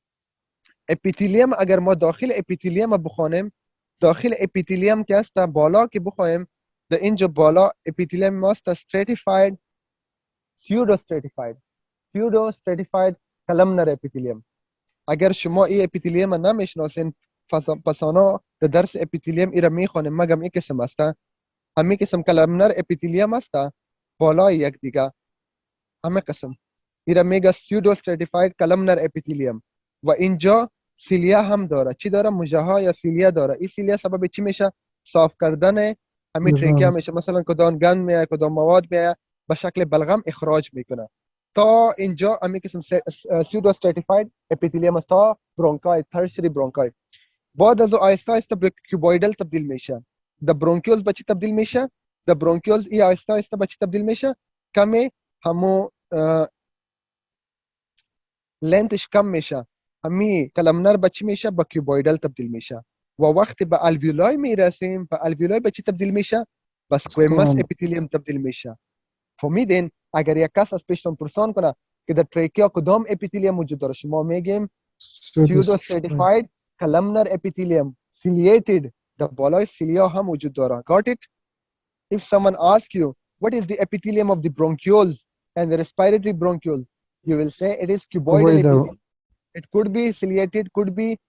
اپیتیلیم اگر ما داخل اپیتیلیم بخوانیم، داخل اپیتیلیم که است بالا که بخوایم در اینجا بالا اپیتیلیم ما است stratified pseudo stratified columnar اپیتیلیم. اگر شما این اپیتیلیم نمیشناسین پسانا در درس اپیتیلیم ایرا میخوانیم. مگم این قسم است. همین قسم کلمنر اپیتیلیم است بالای یک دیگه. همه قسم ایرا میگه pseudo stratified columnar اپیتیلیم. و اینجا سیلیا هم داره. چی داره؟ مژه‌ها یا سیلیا داره. این سیلیا سبب چی میشه؟ صاف کردن همین تریکیا میشه. مثلا کدام گند میاد کدام مواد میاد به شکل بلغم اخراج میکنه. تا اینجا همین قسم pseudo stratified اپیتیلیم تا برونکای ترشری برونکای. بعد از آهسته آهسته به کیوبویدل تبدیل میشه. د برونکیولز به چی تبدیل میشه؟ د برونکیولز ای آهسته آهسته به چی تبدیل میشه؟ کمی همو لنتش کم میشه. همی کلمنر به چی میشه؟ به کیوبویدل تبدیل میشه. و وقتی به الویولای میرسیم به الویولای به چی تبدیل میشه؟ به سکویمس اپیتیلیم تبدیل میشه. فهمیدین؟ اگر یک کس از پیشتون پرسان کنه که در تریکیا کدام اپیتیلیم وجود داره شما میگیم pseudo stratified columnar epithelium ciliated. در بالای سیلیا هم وجود داره. Got it? If someone asks you what is the epithelium of the bronchioles and the respiratory bronchioles, you will say it is cuboidal epithelium. It could be ciliated, could be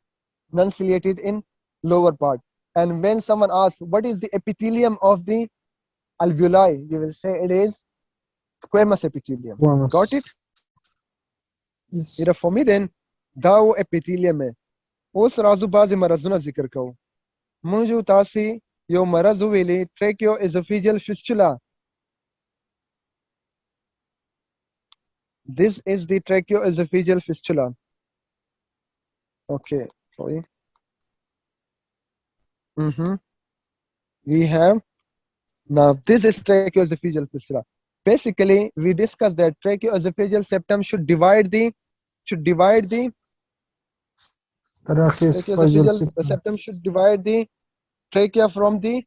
non-ciliated in lower part. And when someone asks what is the epithelium of the alveoli, you will say it is squamous epithelium. Got it? Yes. Ira فهمیدین؟ دا و epithelium. اوس راځو بعضې مرضونه ذکر کوو. مونږ تاسې یو مرض وویلې tracheal esophageal fistula. This is the tracheal esophageal fistula. Okay, sorry. We have now this is tracheoesophageal fistula. Basically, we discussed that tracheoesophageal septum should divide the tracheoesophageal septum should divide the trachea from the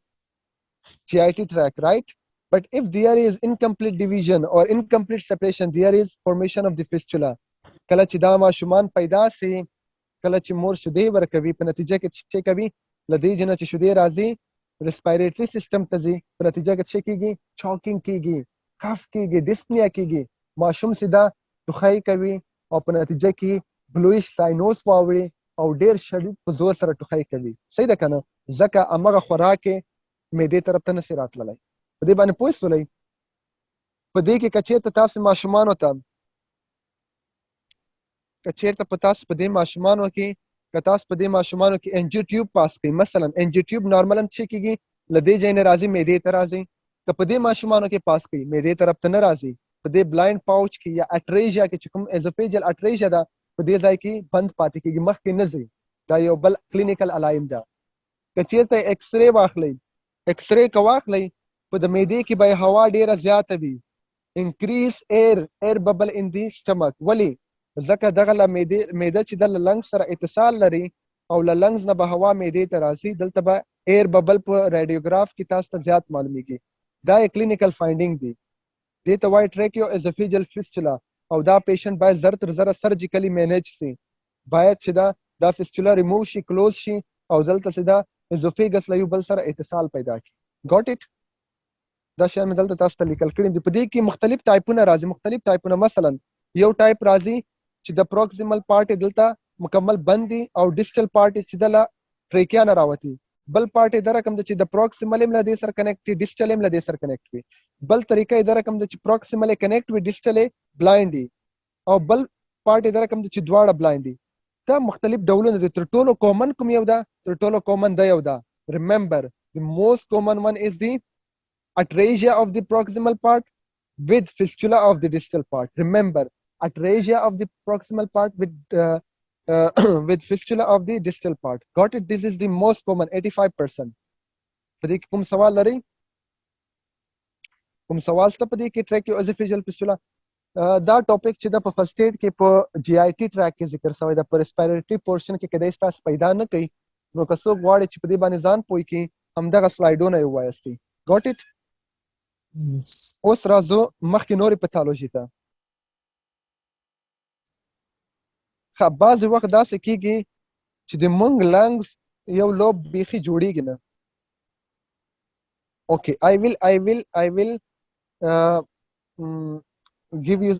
GIT tract, right? But if there is incomplete division or incomplete separation, there is formation of the fistula. کله چې دا ماشومان پیدا سي، کله چې مور شیدې ورکوي په نتیجه کې څه کوي؟ له دې جنه چې شیدې راځي ریسپیریټري سیستم ته ځي، په نتیجه کې څه کیږي؟ چاکینګ کیږي، کف کیږي، ډسپنیا کیږي. ماشوم سیده ټوخی کوي او په نتیجه کې بلویش ساینوس واوړي او ډیر شدید په زور سره ټوخی کوي. صحیح ده که نه؟ ځکه همغه خوراک یې معدې طرف ته نسي راتللی. په دې باندې پوه سولئ. په دې کې که چېرته تاسې ماشومانو ته انجیو ټیوب پاس کړئ، مثلا انجیو ټیوب نارملا څه کېږي له دې ځای نه راځي معدې ته راځي. که په دې ماشومانو کې پاس کړئ معدې طرف ته نه راځي، په دې بلایند پاوچ کې یا اټریژیا کې چې کوم ایزوفیجل اټریژیا ده په دې ځای کې بند پاتې کېږي، مخکې نه ځي. دا یو بل کلینیکل علایم ده. که چېرته ایکس رې واخلئ، ایکس رې که واخلئ په د معدې کې به هوا ډېره زیاته وي. increase air bubble in the stomach. ولې؟ ځکه دغه له معده چې د له لنګز سره اتصال لري او له لنګز نه به هوا معدې ته راځي، دلته به ایر ببل په رادیوګراف کې تاسو ته زیات معلومیږي. دا یې کلینیکل فایندینګ دی. دې ته وایي ټریکیو ایزوفیجل فیسچولا، او دا پیشنټ باید زر تر زره سرجیکلی مینیج شي. باید چې دا فیسچولا ریموو شي، کلوز شي، او دلته چې دا ایزوفیګس له یو بل سره اتصال پیدا کړي. ګاټ اټ؟ دا شیان مې دلته تاسو ته لیکل کړي دي. په دې کې مختلف ټایپونه راځي. مختلف ټایپونه مثلا یو ټایپ راځي چې د پروکسیمل پارټ دلته مکمل بند دي او ډیسټل پارټ چې د له ټریکیا نه راوتي. بل پارټ د رقم د چې د پروکسیمل هم له دې سره کنیکټ وي، ډیسټل هم له دې سره کنیکټ وي. بل طریقه د رقم د چې پروکسیمل کنیکټ وي، ډیسټل بلایند دي، او بل پارټ د رقم د چې دواړه بلایند دي. دا مختلف ډولونه دي. تر ټولو کامن کوم یو ده؟ تر ټولو کامن دا یو ده. remember the most common one is the atresia of the proximal part with fistula of the distal part. Remember, atresia of the proximal part with with fistula of the distal part. Got it? This is the most common, 85%. په دې کې کوم سوال لرئ؟ کوم سوال شته په دې کې؟ ټریکیو ایزوفیجل فستولا دا ټاپک چې د په فرست ایډ کې په جی آی ټي ټریک کې ذکر شوی د په ریسپیریټری پورشن کې کدی تاسو پیدا نه کوي، نو که څوک غواړي چې په دې باندې ځان پوي کې همدغه سلایډونه یې ووایاستئ. ګاټ اټ؟ اوس راځو مخکې نورې پیتالوژي ته. ښه، بعضې وخت داسې کېږي چې د مونږ لنګز یو لوب بیخي جوړېږي نه. اوکې، I will give you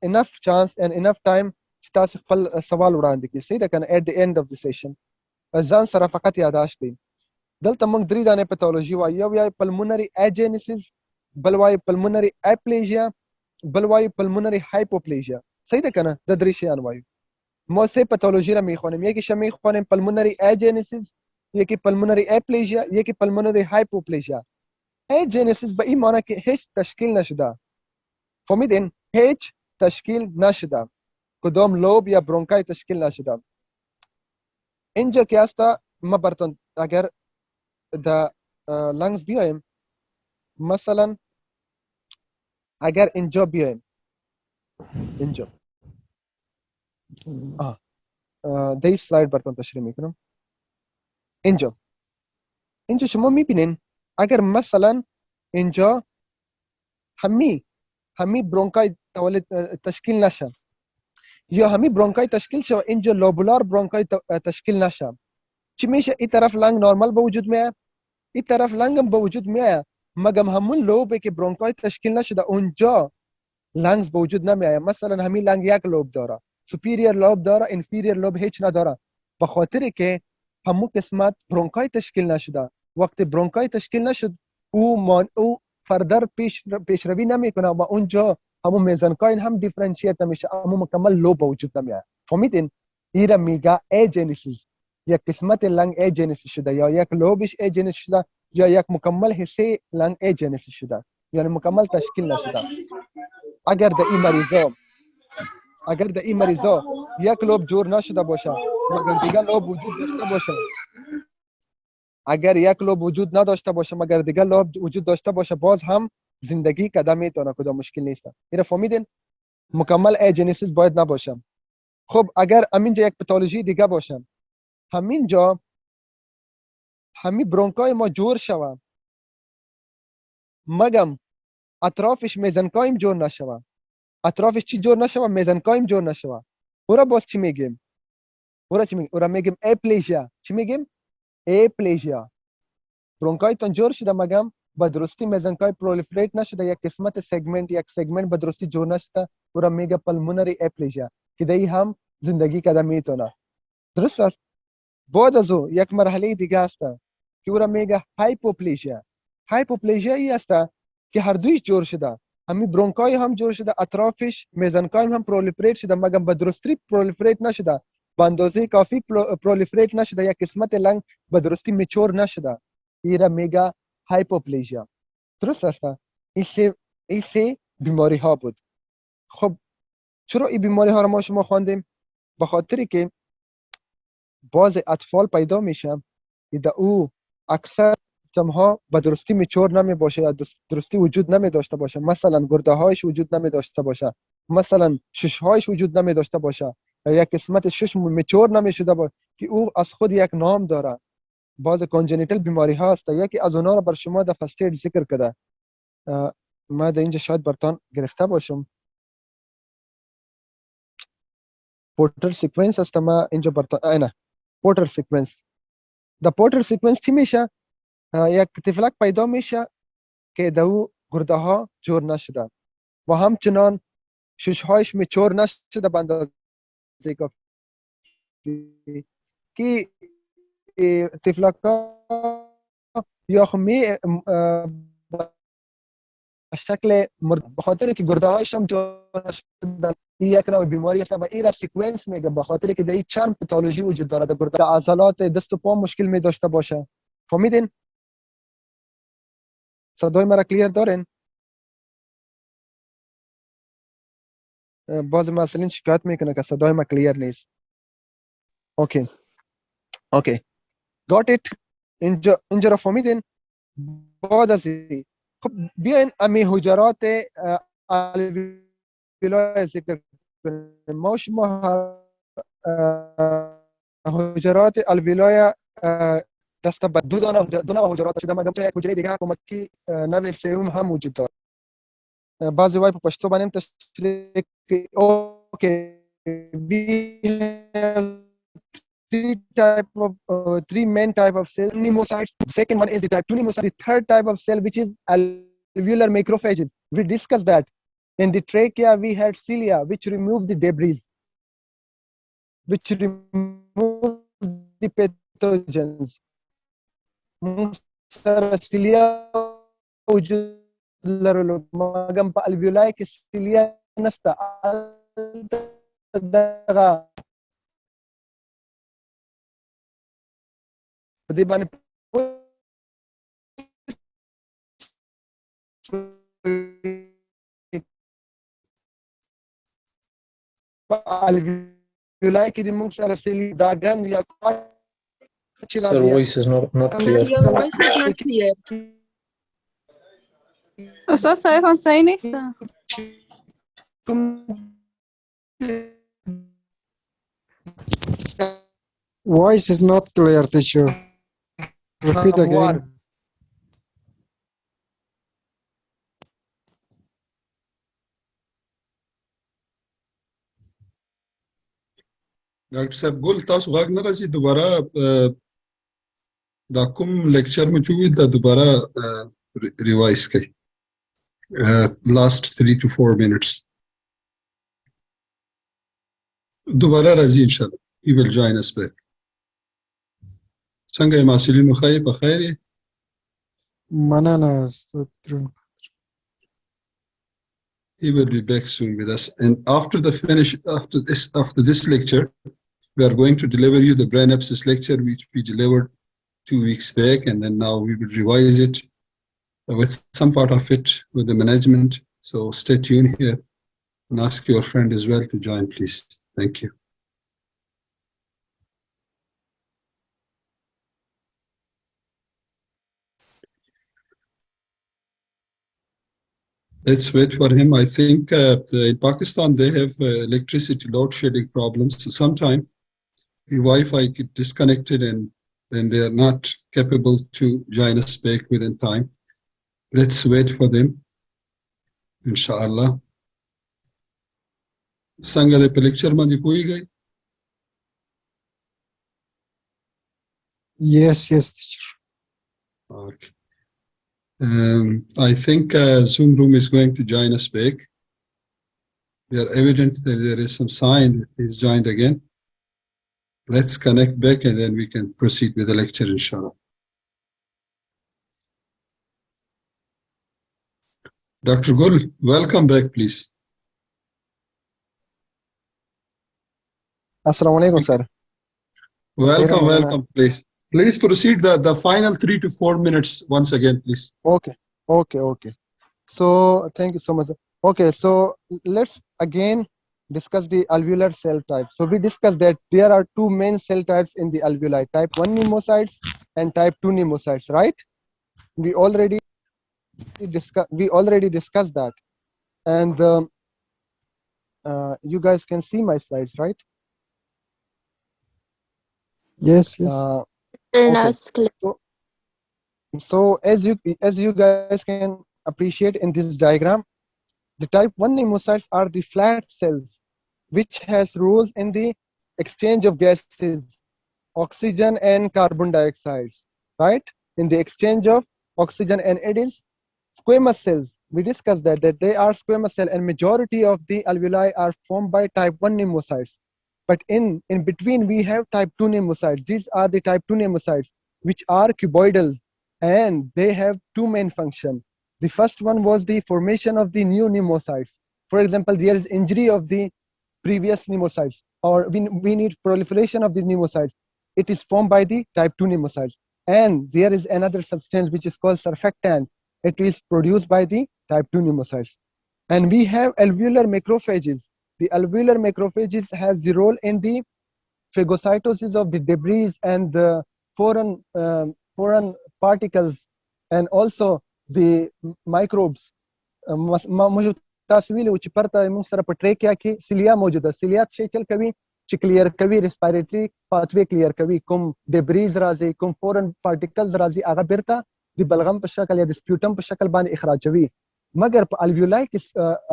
enough chance and enough time چې تاسو خپل سوال وړاندې کړئ. صحیح ده که نه؟ at the end of the session ځان سره فقط یاداشت کړئ. دلته موږ درې دانې پیتالوژي وایو. یو وایي پلمونري اجینیسیس، بل وایي پلمونري اپلیژیا، بل وایي پلمونري هایپوپلیژیا. صحیح ده که نه؟ د درې شیان وایو. ما سه پتولوژی را میخوانیم. یکیش میخوانیم پلمونری اجینیسیس، یکی پلمونری اپلیژیا، یکی پلمونری هایپوپلیژیا. اجینیسیس به این معنی که هیچ تشکیل نشده. فهمیدین؟ هیچ تشکیل نشده، کدام لوب یا برونکای تشکیل نشده. اینجا که هست ما براتون اگر در لنگز بیایم، مثلا اگر اینجا بیایم، اینجا ده سلاید براتون تشریح میکنم. اینجا شما میبینین اگر مثلا اینجا همی برونکای تشکیل نشه یا همی برونکای تشکیل شه، اینجا لوبولار برونکای تشکیل نشه، چی میشه؟ این طرف لنگ نورمال به وجود میاد، این طرف لنگ هم به وجود میاد، مگم همون لوبه که برونکای تشکیل نشده اونجا لنگز به وجود نمیاد. مثلا همین لنگ یک لوب داره، سوپیریر لوب داره، انفیریر لوب هیچ نداره، به خاطر که همون قسمت برونکای تشکیل نشده. وقتی برونکای تشکیل نشد او فردر پیشروی نمیکنه و اونجا همون میزنکاین هم دیفرنشیت نمیشه، همون مکمل لوب به وجود نمیاد. فهمیدین؟ ایرا میگه ایجنیسیس، یک قسمت لنگ ایجنیسیس شده، یا یک لوبش ایجنیسیس شده، یا یک مکمل حصه لنگ ایجنیسیس شده، یعنی مکمل تشکیل نشده. اگر در این مریضا یک لوب جور نشده باشه مگر دیگه لوب وجود داشته باشه، اگر یک لوب وجود نداشته باشه مگر دیگه لوب وجود داشته باشه، باز هم زندگی قدم میتونه، کدام مشکل نیست. این فهمیدین؟ مکمل ایجنیسیس باید نباشه. خب اگر همینجا یک پتولوژی دیگه باشه، همینجا همین برونکای ما جور شوه مگم اطرافش میزنکایم جور نشوه. اطرافش چی جور نشوه؟ میزنکایم جور نشوه. او را باز چی میگیم؟ او را میگیم اپلیژیا. چی میگیم؟ اپلیژیا. برونکایتون جور شده مگم به درستی میزنکای پرولیفریت نشده، یک قسمت یک سگمنت به درستی جور نشده، او را میگه پلمونری اپلیژیا که دی هم زندگی کده میتونه. درست است؟ بعد از او یک مرحله دیگه است که او را میگه هایپوپلیژیا. هایپوپلیژیا ای است که هر دویش جور شده، همین برونکای هم جور شده، اطرافش میزنکای هم پرولیفریت شده، مگر به درستی پرولیفریت نشده، به اندازه کافی پرولیفریت نشده، یک قسمت لنگ به درستی میچور نشده، ای را میگه هایپوپلیژیا. درست است؟ این سه بیماری ها بود. خب چرا این بیماری ها را ما شما خواندیم؟ به خاطری که بعض اطفال پیدا میشه که او اکثر ها به درستی میچور نمی باشه یا درستی وجود نمی داشته باشه، مثلا گرده هایش وجود نمی داشته باشه، مثلا شش هایش وجود نمی داشته باشه، یا یک قسمت شش میچور نمی شده باشه که او از خود یک نام داره. بعض کانجنیتال بیماری ها هست، یکی از اونها را بر شما در فرست اید ذکر کرده. ما در اینجا شاید برتان گرفته باشم، پورتر سیکونس است. ما اینجا برتان نه پورتر سیکونس. در پورتر سیکونس چی میشه؟ یک تفلک پیدا میشه که دو گرده ها جور نشده و همچنان شش هایش میچور نشده به اندازه کافی، که تفلک ها یا خمی شکل به خاطر که گرده هایش هم جور نشده. این یک نوع بیماری است و این را سیکونس میگه، به خاطر که در این چند پاتولوژی وجود داره. در گرده عضلات دست و پا مشکل می داشته باشه. فهمیدین؟ صدای مرا کلیر دارین؟ بعضی مسئولین شکایت میکنه که صدای ما کلیر نیست. اوکی گات ایت. اینجا را فهمیدین؟ بعد از این خب بیاین امی حجرات الویولای ذکر کنیم. ما شما حجرات الویولای دست به دو دانه حجرات شده، مگر یک حجره دیگه حکومت که نوع سوم هم وجود داره. بعضی وای په پښتو باندې تشریح کوي. اوکې we have three main type of cell pneumocytes. Second one is the type 2 pneumocyte. The third type of cell, which is alveolar macrophages, we discussed that. In the trachea we had cilia, which remove the debris, which remove the pathogens. cilia وجود لرلو، مګر په الویولای کې cilia نشته. دغه په دې باندې په الویولای کې د موږ سره cilia دا ګند یا Sir, voice is not clear. Your voice is not clear. استاد صدایتان صحیح نیست. Voice is not clear, teacher. Repeat again. ډاکټر صاحب ګل تاسو غږ نه راځي. دوباره دا کوم لیکچر مو چې ویل دا دوباره ریوایز کړئ. last 3 to 4 minutes دوباره راځي ان شاء الله. he will join us back. څنګه یې محصلینو؟ ښه په خیر یې؟ مننه استاد درنو. He will be back soon with us. And after this lecture, we are going to deliver you the brain abscess lecture, which we delivered 2 weeks back, and then now we will revise it with some part of it with the management. So stay tuned here and ask your friend as well to join, please. Thank you. Let's wait for him. I think in Pakistan they have electricity load shedding problems. So sometimes the Wi-Fi get disconnected and then they are not capable to join us back within time. Let's wait for them, inshallah. څنګه د په لیکچر باندې پوهیږئ؟ Yes, teacher. Okay. I think Zoom room is going to join us back. We are evident that there is some sign that he's joined again. Let's connect back and then we can proceed with the lecture, inshallah. Dr. Gul, welcome back, please. Assalamu alaikum, sir. Welcome, Maulana. welcome, please. Please proceed the final 3 to 4 minutes once again, please. Okay. So thank you so much. Okay, so let's again discuss the alveolar cell type. So we discussed that there are two main cell types in the alveoli, type 1 pneumocytes and type 2 pneumocytes, right? We already discussed that. And you guys can see my slides, right? Yes, yes. Okay. So as you guys can appreciate in this diagram, the type 1 pneumocytes are the flat cells which has roles in the exchange of gases, oxygen and carbon dioxide, right? In the exchange of oxygen, and it is squamous cells. We discussed that they are squamous cell, and majority of the alveoli are formed by type 1 pneumocytes. But in between we have type 2 pneumocytes. These are the type 2 pneumocytes which are cuboidal, and they have two main functions. The first one was the formation of the new pneumocytes. For example, there is injury of the previous pneumocytes, or we need proliferation of the pneumocytes. It is formed by the type 2 pneumocytes. And there is another substance which is called surfactant. It is produced by the type 2 pneumocytes. And we have alveolar macrophages. The alveolar macrophages has the role in the phagocytosis of the debris and the foreign particles, and also the microbes. موږ تاسو ویلو چې پرته موږ سره په ټریکیا کې سیلیا موجوده. سیلیا څه چل کوي چې کلیر کوي، ریسپیریټری پاتوی کلیر کوي، کوم ډبریز راځي، کوم فورن پارټیکلز راځي، هغه بیرته د بلغم په شکل یا د سپیوټم په شکل باندې اخراجوي. مګر په الویولای کې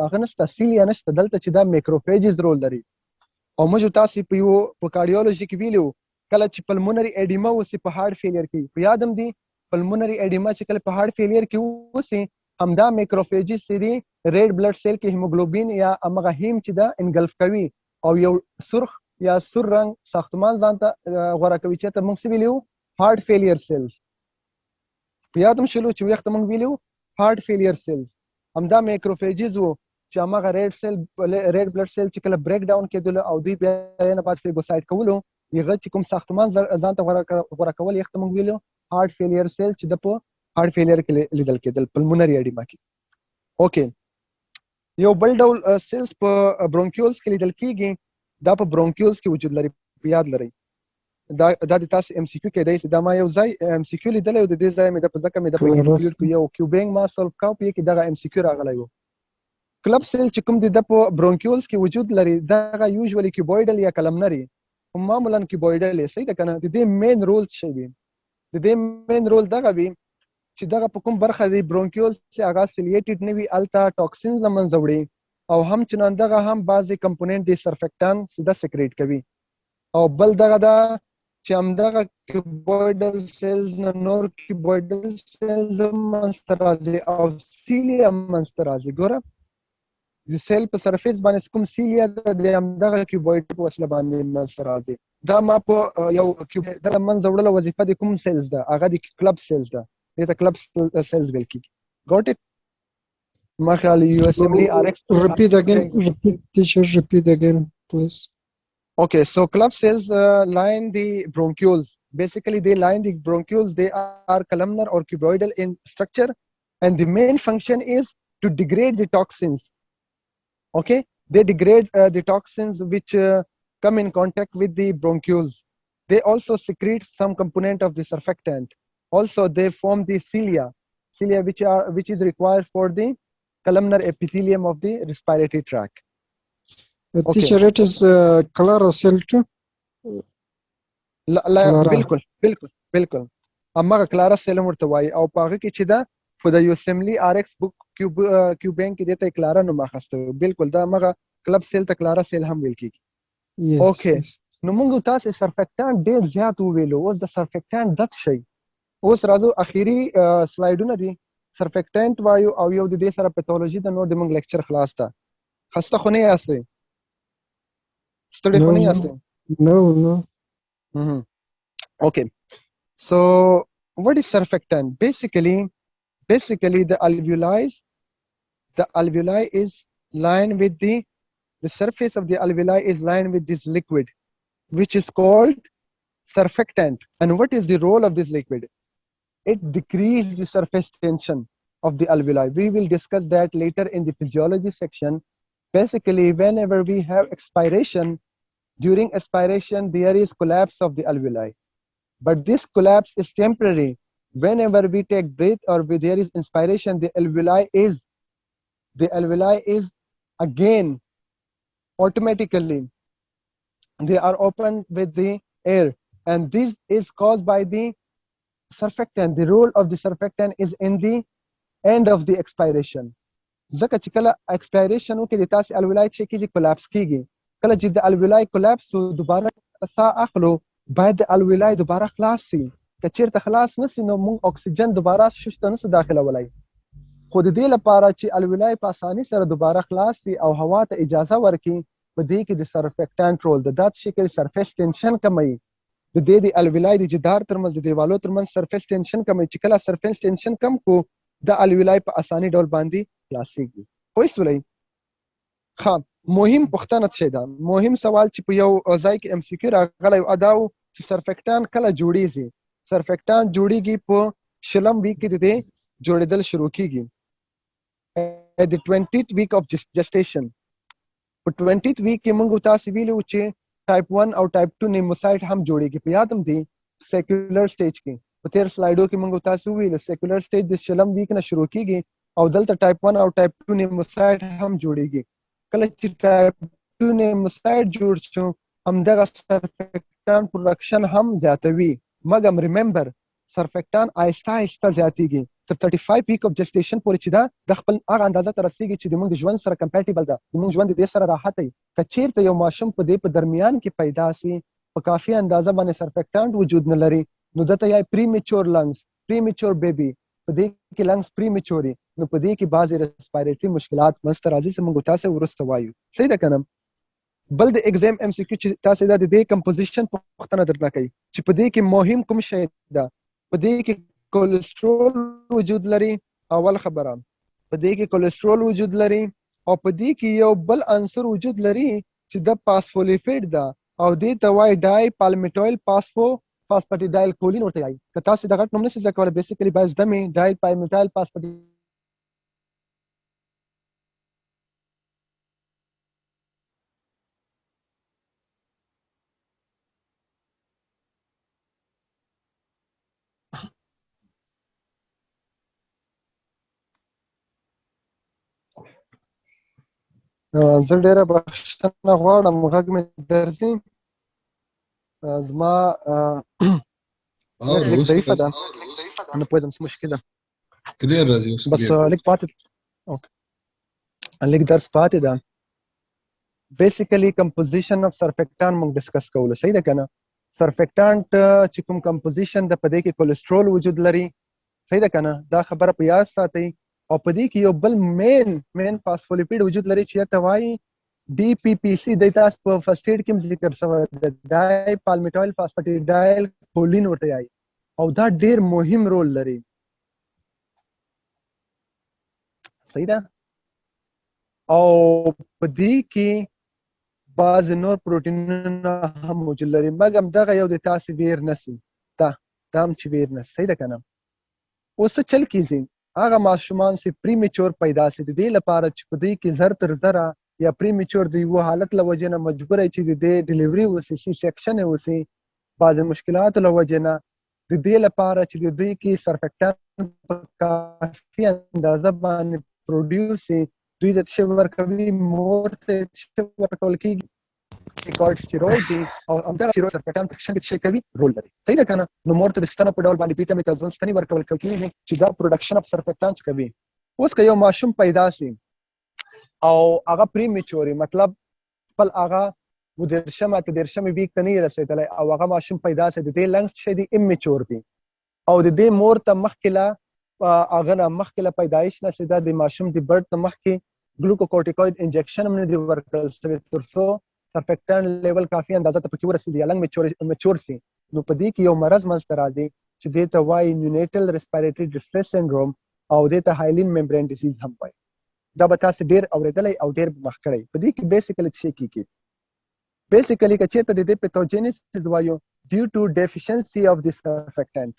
هغه نشته، سیلیا نشته، دلته چې دا میکروفیجز رول لري. او موږ تاسو په کارډیولوژي کې ویلو کله چې پلمونري اډیما وسی په هارت فیلیر کې، په یادم دي پلمونري اډیما چې کله په هارت فیلیر کې وسی، همدا میکروفیجز سری ریډ بلډ سیل کې هیموګلوبین یا امغه هیم چې دا انګلف کوي او یو سرخ یا سور رنگ ساختمان ځانته غوړه کوي چې ته موږ ویلو هارت فیلیر سیلز. په یادم شلو چې وخت موږ ویلو هارت فیلیر سیلز همدا میکروفیجز وو چې هغه ریډ بلډ سیل چې کله بریک ډاون کېدل او دوی بیا نه بعد فیګوسایټ کولو، یغه چې کوم ساختمان ځانته غوړه کول، یخت موږ ویلو هارت فیلیر سیل چې د په هارت فیلیر کې لیدل کېدل پلمونري اډیما کې. اوکې، یو بل ډول سیلز په برونکیولز کې لیدل کېږي، دا په برونکیولز کې وجود لري. په یاد لرئ دا د تاسو ام سی کیو کې دی، دا ما یو ځای ام سی کیو لیدل او د دې ځای مې د پزکه مې د پیډ کې یو کیوبینګ ما سولف کاو په کې دغه ام سی کیو راغلی وو. کلب سیل چې کوم د په برونکیولز کې وجود لري، دا یوزولي کیوبویډل یا کلمنري، معمولا کیوبویډل صحیح ده کنه. د دې مین رول څه دی؟ د دې مین رول دغه وی چې دغه په کوم برخه دی برونکیولز چې هغه سیلیټډ نه وي التا ټاکسینز لمنځه وړي، او هم چنان دغه هم بعضی کمپوننت دی سرفیکټان سیده سیکریټ کوي. او بل دغه دا چې هم دغه کیوبویډل سیلز نه نور کیوبویډل سیلز منځته راځي او سیلیا منځته راځي. ګوره د سیل په سرفیس باندې کوم سیلیا د همدغه کیوبویډ په وسیله باندې منځته راځي. دا ما په یو کیوبویډ د منځه وړلو وظیفه د کوم سیلز ده، هغه د کلب سیلز ده. دې ته کلب سیلز ویل کیږي. ګوټ اټ؟ ما خیال یو اس ام لی ار ایکس. repeat again please. Okay, so club cells line the bronchioles. Basically, they line the bronchioles. They are columnar or cuboidal in structure, and the main function is to degrade the toxins. Okay, they degrade the toxins which come in contact with the bronchioles. They also secrete some component of the surfactant. Also, they form the cilia which is required for the columnar epithelium of the respiratory tract. Teacher, it is Clara cell too. بالکل امغه کلارا سیل ورته وایي، او پاغه کې چې دا په د یو سیملی ار ایکس بک کیوبینګ کې دته کلارا نوم اخسته. بالکل دا مغه کلب سیل ته کلارا سیل هم ویل کیږي. اوکې، نو موږ تاسو سرفیکټانټ ډیر زیات ویلو. اوس د سرفیکټانټ دت شي، اوس راځو اخیری سلایډونه دي. سرفیکټانټ وایو او یو د دې سره پیتالوژي د نور د موږ لیکچر خلاص تا. خسته خو نه یاستئ؟ ستړي خو نه یاستئ؟ No. Okay, so what is surfactant? Basically the alveoli, the alveoli is lined with the surface of the alveoli is lined with this liquid, which is called surfactant. And what is the role of this liquid? It decreases the surface tension of the alveoli. We will discuss that later in the physiology section. Basically, whenever we have expiration, during expiration, there is collapse of the alveoli. But this collapse is temporary. Whenever we take breath or there is inspiration, the alveoli is again automatically, they are open with the air. And this is caused by the surfactant. The role of the surfactant is in the end of the expiration. ځکه چې کله expiration وکړي د تاسې الولاي چې کېږي کولاپس کېږي. کله چې د الولاي کولاپس شو دوباره ساه اخلو باید د الولاي دوباره خلاص شي. که چېرته خلاص نه شي نو موږ اکسیجن دوباره شش ته نشو داخلولی. خو د دې لپاره چې الولاي په اساني سره دوباره خلاص شي او هوا ته اجازه ورکړي، په دې کې د سرفیکټانټ رول د داسې شکل سرفیس ټینشن کموي. د دې د الولاي د جدار ترمنځ د دیوالو ترمنځ سرفیس ټینشن کموي. چې کله سرفیس ټینشن کم کو د الولاي په اساني ډول باندې خلاصېږي. پوه شولئ؟ ښه، مهم پوښتنه څه ده؟ مهم سوال چې په یو ځای کې MCQ راغلی و دا و چې سرفیکټان کله جوړیږي. سرفیکټان جوړیږي په 20 ویک کې د دې جوړېدل شروع کیږي. د 20th week of gestation. په 20th week کې موږ تاسو ویلو چې ټایپ 1 او ټایپ 2 نیموسایټ هم جوړیږي. په یاد هم دی سیکولر سټیج کې په تیر سلایډو کې موږ تاسو ویل سیکولر سټیج د 20 ویک نه شروع کیږي او دلته ټایپ 1 او ټایپ 2 نیموسایټ هم جوړیږي. کله چې ټایپ 2 نیموسایټ جوړ شو همدغه سرفیکټان پروډکشن هم زیاتوي. مګم ریممبر سرفیکټان آهسته آهسته زیاتیږي تر 35 ویک اف جسټیشن پورې چې دا د خپل هغه اندازه ته رسیږي چې د موږ د ژوند سره کمپیټیبل ده، د موږ ژوند د دې سره راحت وي. که چیرته یو ماشوم په دې په درمیان کې پیدا سي په کافي اندازه باندې سرفیکټانټ وجود نه لري نو دته یا پریمیچور لنګز، پریمیچور بیبي، په دې کې لنګز پریمیچوري، نو په دې کې بعضې ریسپایریټري مشکلات منځته راځي چې موږ تاسو وروسته وایو. صحیح ده که نه؟ بل د ایگزام MCQ چې تاسو دا د دې کمپوزیشن پوښتنه درنه کوي چې په دې کې مهم کوم شی ده. په دې کې کولیسټرول وجود لري. اول خبره په دې کې کولیسټرول وجود لري او په دې کې یو بل عنصر وجود لري چې د فاسفولیپیډ ده او دې ته وایي ډای پالمیټایل فاسفاټیډایل کولین ورته وایي. که تاسو د غټ نوم نشئ زده کولی بیسیکلي باید زده مې ډای پالمیټایل فاسفاټیډایل زه ډېره بخښنه غواړم غږ مې درځي. زما لږ ضعیفه ده نه پوهېږم څه مشکل ده. کلیر راځي اوس بس لږ پاتې لږ درس پاتې ده. بیسیکلی کمپوزیشن اف سرفیکټان موږ ډسکس کولو. صحیح ده که نه؟ سرفیکټانټ چې کوم کمپوزیشن ده په دې کې کولیسټرول وجود لري. صحیح ده که نه؟ دا خبره په یاد ساتئ. او په دې کې یو بل مین فاسفولیپیډ وجود لري چې ته وایي DPPC. د تاسو په فرست ایډ کې ذکر شوی دی ډای پالمیټایل فاسفاټیډایل کولین ورته وایي او دا ډېر مهم رول لري. صحیح ده؟ او په دې کې بعض نور پروټینونه هم موجود لري مګم دغه یو د تاسو ویر نشي دا هم چې ویر نشي. صحیح ده که نه؟ اوس څه چل کیږي هغه ماشومان چې پریمیچور پیدا شي د دې لپاره چې په دې کې زر تر زره یا پریمیچور د یو حالت له وجې نه مجبور چې د دې ډیلیوري وشي سی سیکشن وشي بعضې مشکلاتو له وجې نه د دې لپاره چې د دوی کې سرفیکټان په کافي اندازه باندې پروډیوس شي دوی د څه ورکوي مور ته څه ورکول کېږي کورټیسټیروید دی او همدغه سټیروید سرفیکټان په شکل کې کوي رول لري. صحیح ده که نه؟ نو مور ته د ستنو په ډول باندې بیټامینټازون ستنې ورکول کېږي چې دا پروډکشن اف سرفیکټانس کوي. اوس که یو ماشوم پیدا شي او هغه پریمیچوري مطلب خپل هغه 13 ویک ته نه رسېدلی او هغه ماشوم پیدا شي د دې لنګس چې دی امیچور دی او د دې مور ته مخکې له هغه نه مخکې له پیدایش نه چې دا د ماشوم د برډ ته مخکې ګلوکوکورټیکوید انجکشن هم نه دی ورکړل شوی تر څو سرفیکټان لیول کافي اندازه ته پکې ورسېږي یا لنګ میچور شي. نو په دې کې یو مرض منځته راځي چې دې ته وایي نیونیټل ریسپیریټري ډسټریس سینډروم او دې ته هایلین ممبرین ډیزیز هم وایي. دا به تاسو ډیر اوریدلی او ډیر مخ کړی. په دې کې بیسیکلی څه کیږي؟ بیسیکلی که چېرته د دې پیتوجینیسیس وایو ډیو ټو ډیفیشنسي اف د سرفیکټنټ.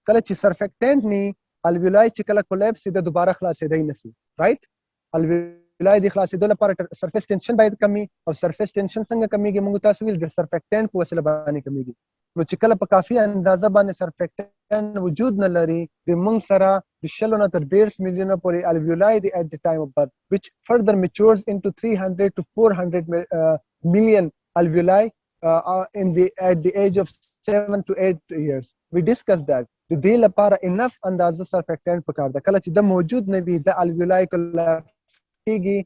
کله چې سرفیکټنټ نی الویولای چې کله کولیپس د دوباره خلاصېدای نشي، رائټ؟ الویولای د خلاصېدو لپاره سرفیس ټینشن باید کمی، او سرفیس ټینشن څنګه کمیږي؟ موږ تاسو ویل د سرفیکټنټ په وسیله باندې کمیږي. نو چې کله په کافي اندازه باندې سرفیکټنټ وجود نه لري، د موږ سره د 100 نه تر 150 میلیونه پورې الویولای دی at the time of birth which further matures into 300 to 400 million alveoli at the age of 7 to 8 years. We discussed that. د دې لپاره انف اندازه سرفیکټنټ پکار ده. کله چې د موجود نه وي د الویولای کولاپس کیږي،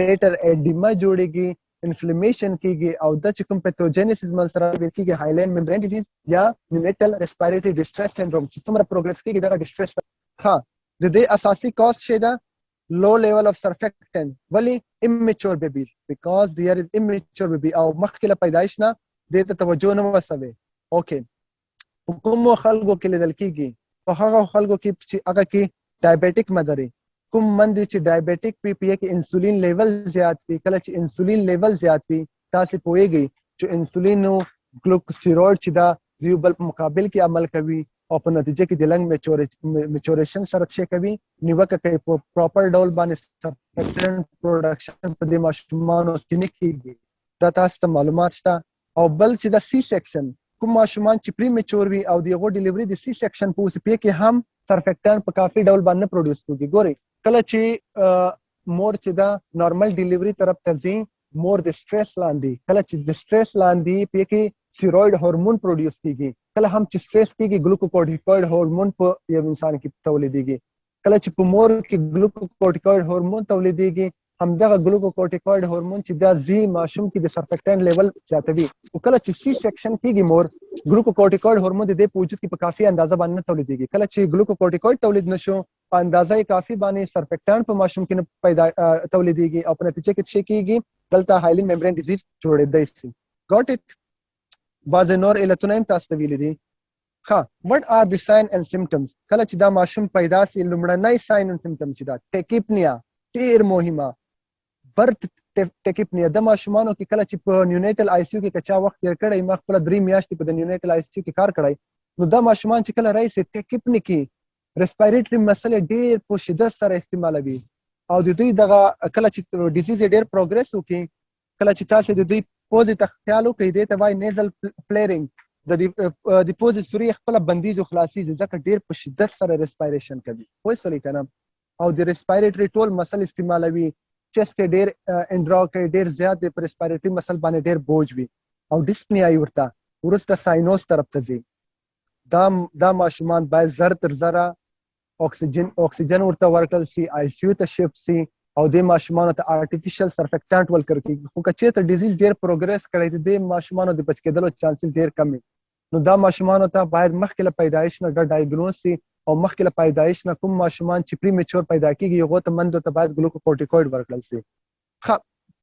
لیټر ایډیما جوړیږي، انفلیمیشن کیږي، او د چې کوم پیتوجینیسیس من سره کیږي هایلاین ممبرین ډیزیز یا نیونیټل ریسپیریټری ډیسټریس سنډروم چې څومره پروګرس کیږي دا ډیسټریس. ها د دې اساسي کاز څه ده؟ low level of surfactant. ولی immature babies because there is immature baby او مخکې له پیدایش نه دې ته توجه نه وسوي. اوکې کوم خلکو کې لیدل کیږي؟ په هغه خلکو کې چې هغه کې ډایابیټک مدري، کوم مندي چې ډایابیټک پی پی کې انسولین لیول زیات وي. کله چې انسولین لیول زیات وي تاسو پوهیږئ چې انسولین او ګلوکوسټیروئډ چې دا یو بل په مقابل کې عمل کوي او په نتیجه کې د لنګ میچوریشن سره څه کوي؟ نیوکه کوي. په پراپر ډول باندې سرفیکټنټ پروډکشن په دې ماشومانو کې نه کیږي. دا تاسو ته معلومات شته. او بل چې د سی سیکشن کوم ماشومان چې پری میچور وي او دغه ډیلیوري د سی سیکشن په وسیله کې هم سرفیکټنټ په کافي ډول باندې پروډوس کیږي. ګوري کله چې مور چې دا نارمل ډیلیوري طرف ته ځي، مور د سټرس لاندې، کله چې د سټرس لاندې په کې تیروید هورمون پروډوس کیږي. کله هم چې سټرس کیږي ګلوکوکورټیکوئډ هورمون په یو انسان کې تولیدېږي. کله چې په مور کې ګلوکوکورټیکوئډ هورمون تولیدېږي، همدغه ګلوکوکورټیکوئډ هورمون چې دا زی ماشوم کې د سرفیکټنټ لیول زیاتوي. او کله چې سی سیکشن کیږي مور ګلوکوکورټیکوئډ هورمون د دې په وجود کې په کافي اندازه باندې تولیدېږي. کله چې ګلوکوکورټیکوئډ تولید نشو په اندازه کافي باندې سرفیکټنټ په ماشوم کې پیدا تولیدېږي او په نتیجه کې څه کیږي؟ دلته هایلین ممبرین ډیزیز جوړېدای شي. ګاټ اټ؟ بعض نور علتونه هم تاسو ته ویلي دي. ها what are the sign and symptoms؟ کله چې دا ماشوم پیدا سي لومړنی ساين and symptom چې دا ټیکیپنیا ډیر مهمه. برت ټیکیپنیا د ماشومانو کې کله چې په نیونیټل آی سی یو کې کچا وخت تیر کړی، ما خپل 3 میاشتې په نیونیټل آی سی یو کې کار کړی، نو دا ماشومان چې کله راځي ټیکیپنی کې ریسپیریټری مسلې ډیر په شدت سره استعمالوي او د دوی دغه کله چې ډیزیز ډیر پروګرس وکړي، کله چې تاسو د دوی پوزې ته خیال وکړئ دې ته وایي نیزل فلیرینګ، د پوزې سوري خپل بندیز او خلاصیږي ځکه ډیر په شدت سره ریسپیریشن کوي. وای سلی کنه او د ریسپیریټری ټول مسل استعمالوي، چست ډیر انډرا کوي، ډیر زیات د ریسپیریټری مسل باندې ډیر بوج وي او ډسپنیا ورته ورسته ساينوس طرف ته ځي. دا ماشومان باید زر تر زره اکسیجن ورته ورکړل شي، آی سی یو ته شفت شي او د ماشومانو ته آرټیفیشل سرفیکټنټ ورکړل کیږي. خو که چېرته ډیزیز ډیر پروګرس کړی د ماشومانو د بچ کېدلو چانسز ډیر کم وي، نو دا ماشومانو ته باید مخکې له پیدایش نه ډایګنوز شي او مخکې له پیدایش نه کوم ماشومان چې پری میچور پیدا کیږي هغه ته مندو ته باید ګلوکوکورټیکوئډ ورکړل شي.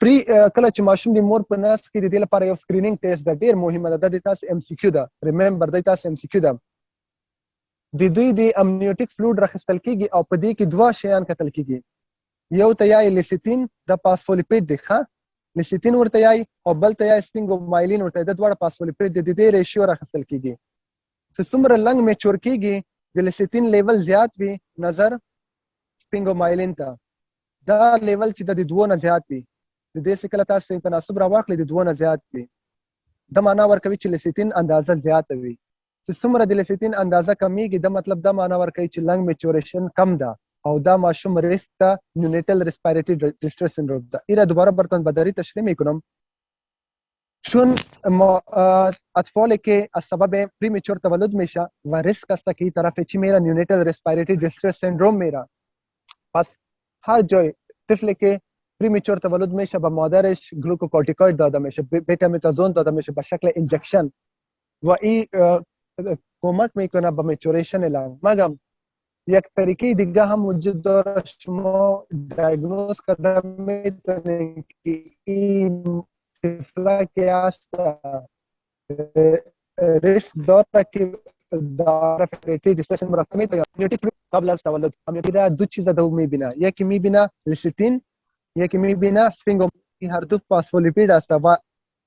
پری کله چې ماشوم د مور په نس کې د دې لپاره یو سکرینینګ ټیسټ د ډیر مهمه ده، د تاسو ام سی کیو ده، ریممبر د تاسو ام سی کیو ده. د دوی د امنیوټیک فلویډ راخستل کیږي او په دې کې دوه شیان کتل کیږي. یو ته یای لیسیتین د فاسفولیپید دی، ښه لیسیتین ورته یای او بل ته یای سپینګومایلین ورته، د دواړه فاسفولیپید د دې ریشیو راخستل کیږي. چې څومره لنګ میچور کیږي د لیسیتین لیول زیات وي نظر سپینګومایلین ته، دا لیول چې د دوه نه زیات وي د دې څخه کله تاسو تناسب راواخلئ د دوه نه زیات وي، دا معنا ورکوي چې لیسیتین اندازه زیات وي. چې څومره د لیسیتین اندازه کمیږي دا مطلب دا معنا ورکوي چې لنګ میچوریشن کم ده او دا ماشوم ریسک ته نیونیټل ریسپیریټری ډیسټریس سندروم ده. ایرا دوباره برتن بدری تشریح میکنم. چون اطفال که از سبب پریمیچور تولد میشه و ریسک است که این طرف چی میره نیونیتال ریسپیریټری ډیسټریس سندروم میره. پس هر جای طفلی که پریمیچور تولد میشه به مادرش گلوکوکورتیکوئید داده میشه، بتامتازون داده میشه به شکل انجکشن و این کمک میکنه به میچوریشن لنگ. مگم یک طریقه دیگه هم وجود داره، شما دیاگنوز کرده میتونید که این طفله که هست ریسک داره که داره فریتی دیستریشن مرکمی یا نیوتیک قبل از تولد میره دو چیز دو میبینه، یکی میبینه لسیتین، یکی میبینه سفینگوم. این هر دو فاسفولیپید است و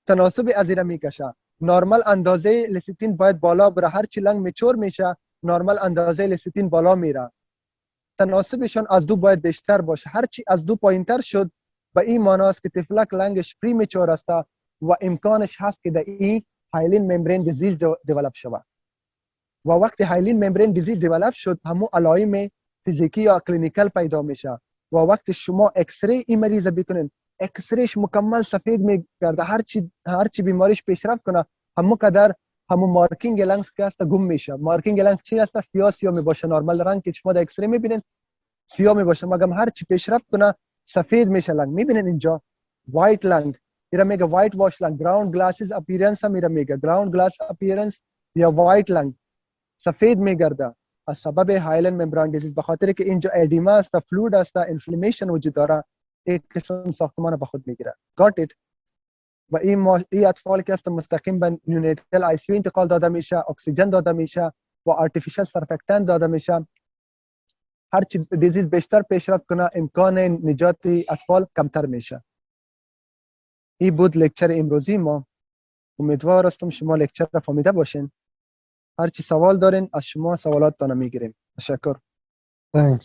تناسب از این میکشه. نرمال اندازه لسیتین باید بالا بره، هر چی لنگ میچور میشه نرمال اندازه لسیتین بالا میره. تناسبشون از دو باید بیشتر باشه، هر چی از دو پایینتر شد به این معنی است که طفلک لنگش پریمیچور است و امکانش هست که در این هایلین ممبرین دیزیز دیولپ شود. و وقتی هایلین ممبرین دیزیز دیولپ شد همون علائم فیزیکی یا کلینیکال پیدا میشه و وقتی شما ایکس ری این مریض بکنین ایکس ریش مکمل سفید میگرده، هر چی بیماریش پیشرفت کنه همون مارکینگ لنگز که است گم میشه. مارکینگ لنگز چی است؟ سیاه میباشه، نرمال رنگ که شما در ایکس ری میبینین سیاه میباشه، مگر هر چی پیشرفت کنه سفید میشه لنگ. میبینین اینجا وایت لنگ، میره میگه وایت واش لنگ. گراوند گلاسز اپیرنس میره میگه گراوند گلاس اپیرنس یا وایت لنگ سفید میگرده از سبب هایلین ممبران دیزیز، به خاطر که اینجا ادیما است، فلوید است، انفلامیشن وجود داره، یک قسم ساختمان به خود میگیره. گات ایت؟ و این اطفال که است مستقیم به نیوناتال آی سی انتقال داده میشه، اکسیژن داده میشه و آرتفیشال سرفکتنت داده میشه. هر چی دیزیز بیشتر پیشرفت کنه امکان نجات اطفال کمتر میشه. این بود لکچر امروزی ما. امیدوار هستم شما لکچر را فهمیده باشین. هر چی سوال دارین از شما سوالاتتان میگیریم. تشکر. Thanks.